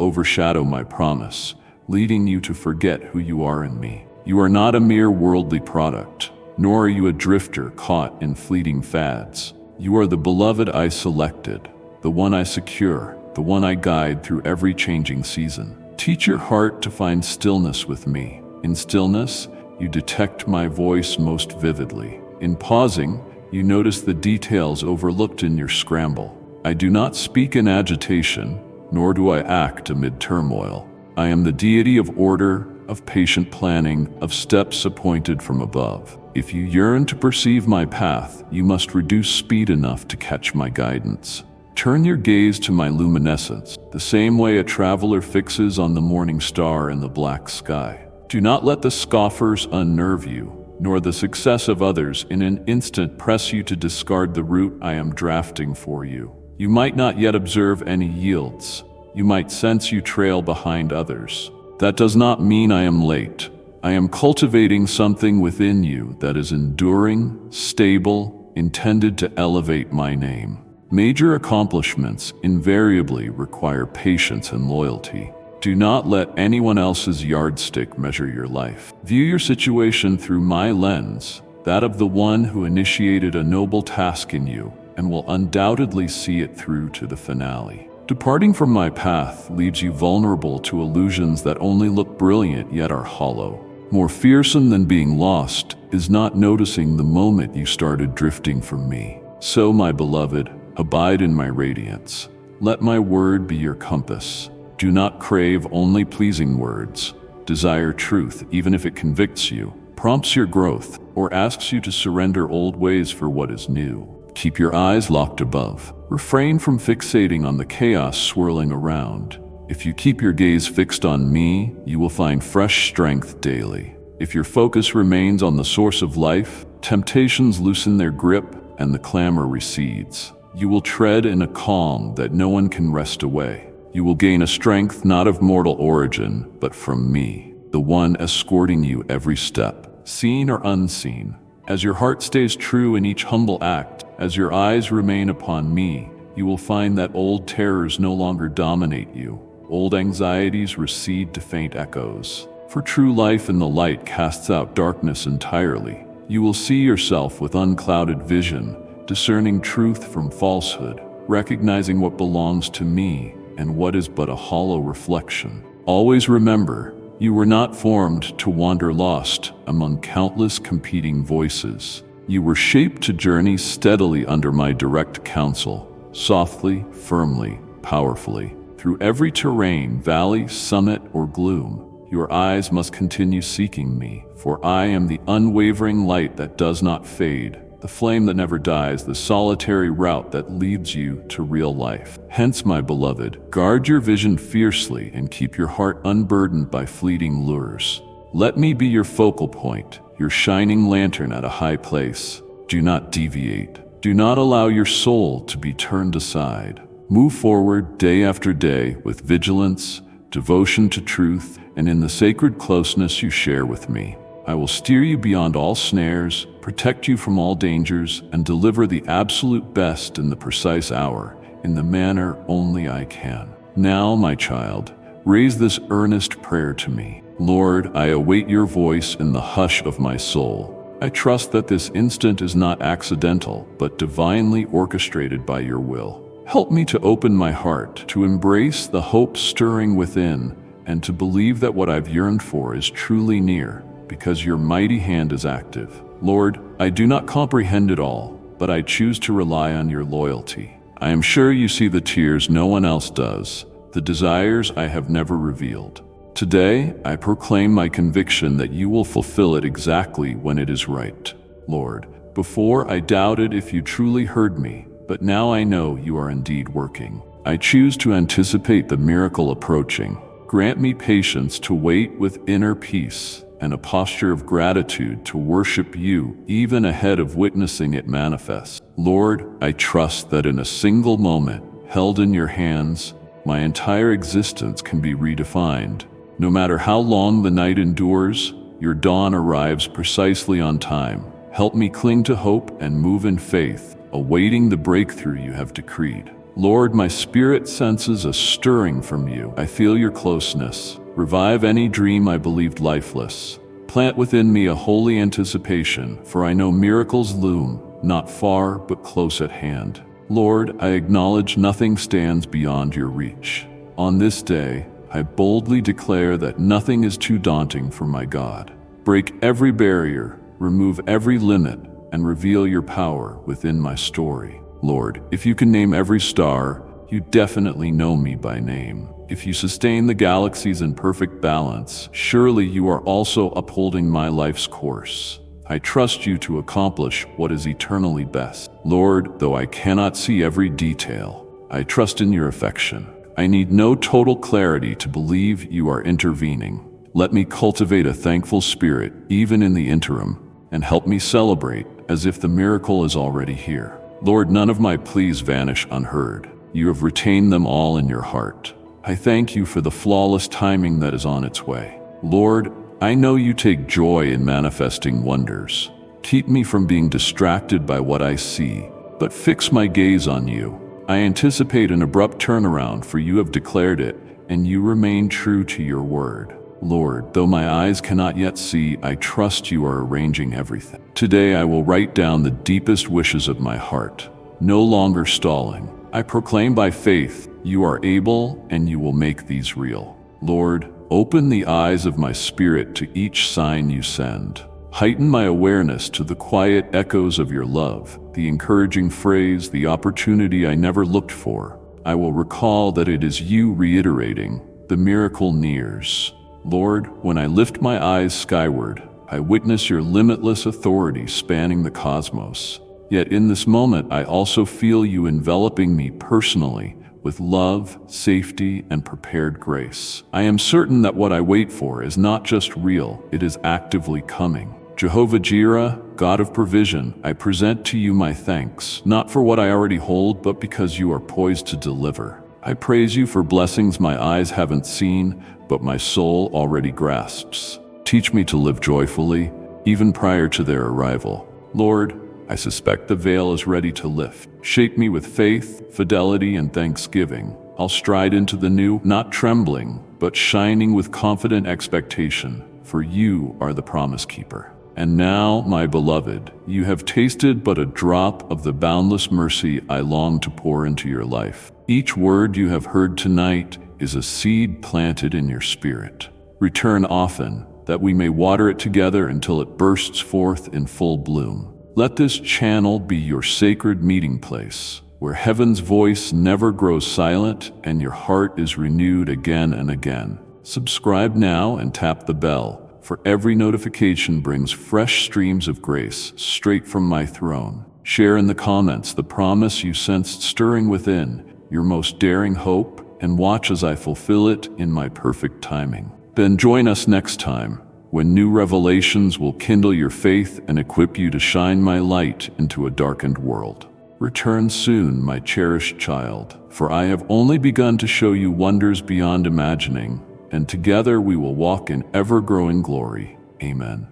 overshadow my promise, leading you to forget who you are in me. You are not a mere worldly product, nor are you a drifter caught in fleeting fads. You are the beloved I selected, the one I secure, the one I guide through every changing season. Teach your heart to find stillness with me. In stillness, you detect my voice most vividly. In pausing, you notice the details overlooked in your scramble. I do not speak in agitation, nor do I act amid turmoil. I am the deity of order, of patient planning, of steps appointed from above. If you yearn to perceive my path, you must reduce speed enough to catch my guidance. Turn your gaze to my luminescence, the same way a traveler fixes on the morning star in the black sky. Do not let the scoffers unnerve you, nor the success of others in an instant press you to discard the route I am drafting for you. You might not yet observe any yields. You might sense you trail behind others. That does not mean I am late. I am cultivating something within you that is enduring, stable, intended to elevate my name. Major accomplishments invariably require patience and loyalty. Do not let anyone else's yardstick measure your life. View your situation through my lens, that of the one who initiated a noble task in you, and will undoubtedly see it through to the finale. Departing from my path leaves you vulnerable to illusions that only look brilliant yet are hollow. More fearsome than being lost is not noticing the moment you started drifting from me. So, my beloved, abide in my radiance. Let my word be your compass. Do not crave only pleasing words. Desire truth, even if it convicts you, prompts your growth, or asks you to surrender old ways for what is new. Keep your eyes locked above. Refrain from fixating on the chaos swirling around. If you keep your gaze fixed on me, you will find fresh strength daily. If your focus remains on the source of life, temptations loosen their grip and the clamor recedes. You will tread in a calm that no one can wrest away. You will gain a strength not of mortal origin, but from me, the one escorting you every step, seen or unseen. As your heart stays true in each humble act, as your eyes remain upon me, you will find that old terrors no longer dominate you. Old anxieties recede to faint echoes. For true life in the light casts out darkness entirely. You will see yourself with unclouded vision, discerning truth from falsehood, recognizing what belongs to me and what is but a hollow reflection. Always remember, you were not formed to wander lost among countless competing voices. You were shaped to journey steadily under my direct counsel, softly, firmly, powerfully. Through every terrain, valley, summit, or gloom, your eyes must continue seeking me, for I am the unwavering light that does not fade, the flame that never dies, the solitary route that leads you to real life. Hence, my beloved, guard your vision fiercely and keep your heart unburdened by fleeting lures. Let me be your focal point, your shining lantern at a high place. Do not deviate. Do not allow your soul to be turned aside. Move forward day after day with vigilance, devotion to truth, and in the sacred closeness you share with me. I will steer you beyond all snares, protect you from all dangers, and deliver the absolute best in the precise hour, in the manner only I can. Now, my child, raise this earnest prayer to me. Lord, I await your voice in the hush of my soul. I trust that this instant is not accidental, but divinely orchestrated by your will. Help me to open my heart, to embrace the hope stirring within, and to believe that what I've yearned for is truly near, because your mighty hand is active. Lord, I do not comprehend it all, but I choose to rely on your loyalty. I am sure you see the tears no one else does, the desires I have never revealed. Today, I proclaim my conviction that you will fulfill it exactly when it is right. Lord, before I doubted if you truly heard me, but now I know you are indeed working. I choose to anticipate the miracle approaching. Grant me patience to wait with inner peace and a posture of gratitude to worship you even ahead of witnessing it manifest. Lord, I trust that in a single moment, held in your hands, my entire existence can be redefined. No matter how long the night endures, your dawn arrives precisely on time. Help me cling to hope and move in faith, awaiting the breakthrough you have decreed. Lord, my spirit senses a stirring from you. I feel your closeness. Revive any dream I believed lifeless. Plant within me a holy anticipation, for I know miracles loom, not far, but close at hand. Lord, I acknowledge nothing stands beyond your reach. On this day, I boldly declare that nothing is too daunting for my God. Break every barrier, remove every limit, and reveal your power within my story. Lord, if you can name every star, you definitely know me by name. If you sustain the galaxies in perfect balance, surely you are also upholding my life's course. I trust you to accomplish what is eternally best. Lord, though I cannot see every detail, I trust in your affection. I need no total clarity to believe you are intervening. Let me cultivate a thankful spirit, even in the interim, and help me celebrate as if the miracle is already here. Lord, none of my pleas vanish unheard. You have retained them all in your heart. I thank you for the flawless timing that is on its way. Lord, I know you take joy in manifesting wonders. Keep me from being distracted by what I see, but fix my gaze on you. I anticipate an abrupt turnaround, for you have declared it, and you remain true to your word. Lord, though my eyes cannot yet see, I trust you are arranging everything. Today I will write down the deepest wishes of my heart, no longer stalling. I proclaim by faith, you are able and you will make these real. Lord, open the eyes of my spirit to each sign you send. Heighten my awareness to the quiet echoes of your love, the encouraging phrase, the opportunity I never looked for. I will recall that it is you reiterating, the miracle nears. Lord, when I lift my eyes skyward, I witness your limitless authority spanning the cosmos. Yet in this moment, I also feel you enveloping me personally with love, safety, and prepared grace. I am certain that what I wait for is not just real, it is actively coming. Jehovah Jireh, God of provision, I present to you my thanks, not for what I already hold, but because you are poised to deliver. I praise you for blessings my eyes haven't seen, but my soul already grasps. Teach me to live joyfully, even prior to their arrival. Lord, I suspect the veil is ready to lift. Shape me with faith, fidelity, and thanksgiving. I'll stride into the new, not trembling, but shining with confident expectation, for you are the promise keeper. And now, my beloved, you have tasted but a drop of the boundless mercy I long to pour into your life. Each word you have heard tonight is a seed planted in your spirit. Return often, that we may water it together until it bursts forth in full bloom. Let this channel be your sacred meeting place, where heaven's voice never grows silent and your heart is renewed again and again. Subscribe now and tap the bell, for every notification brings fresh streams of grace straight from my throne. Share in the comments the promise you sensed stirring within, your most daring hope, and watch as I fulfill it in my perfect timing. Then join us next time, when new revelations will kindle your faith and equip you to shine my light into a darkened world. Return soon, my cherished child, for I have only begun to show you wonders beyond imagining, and together we will walk in ever-growing glory. Amen.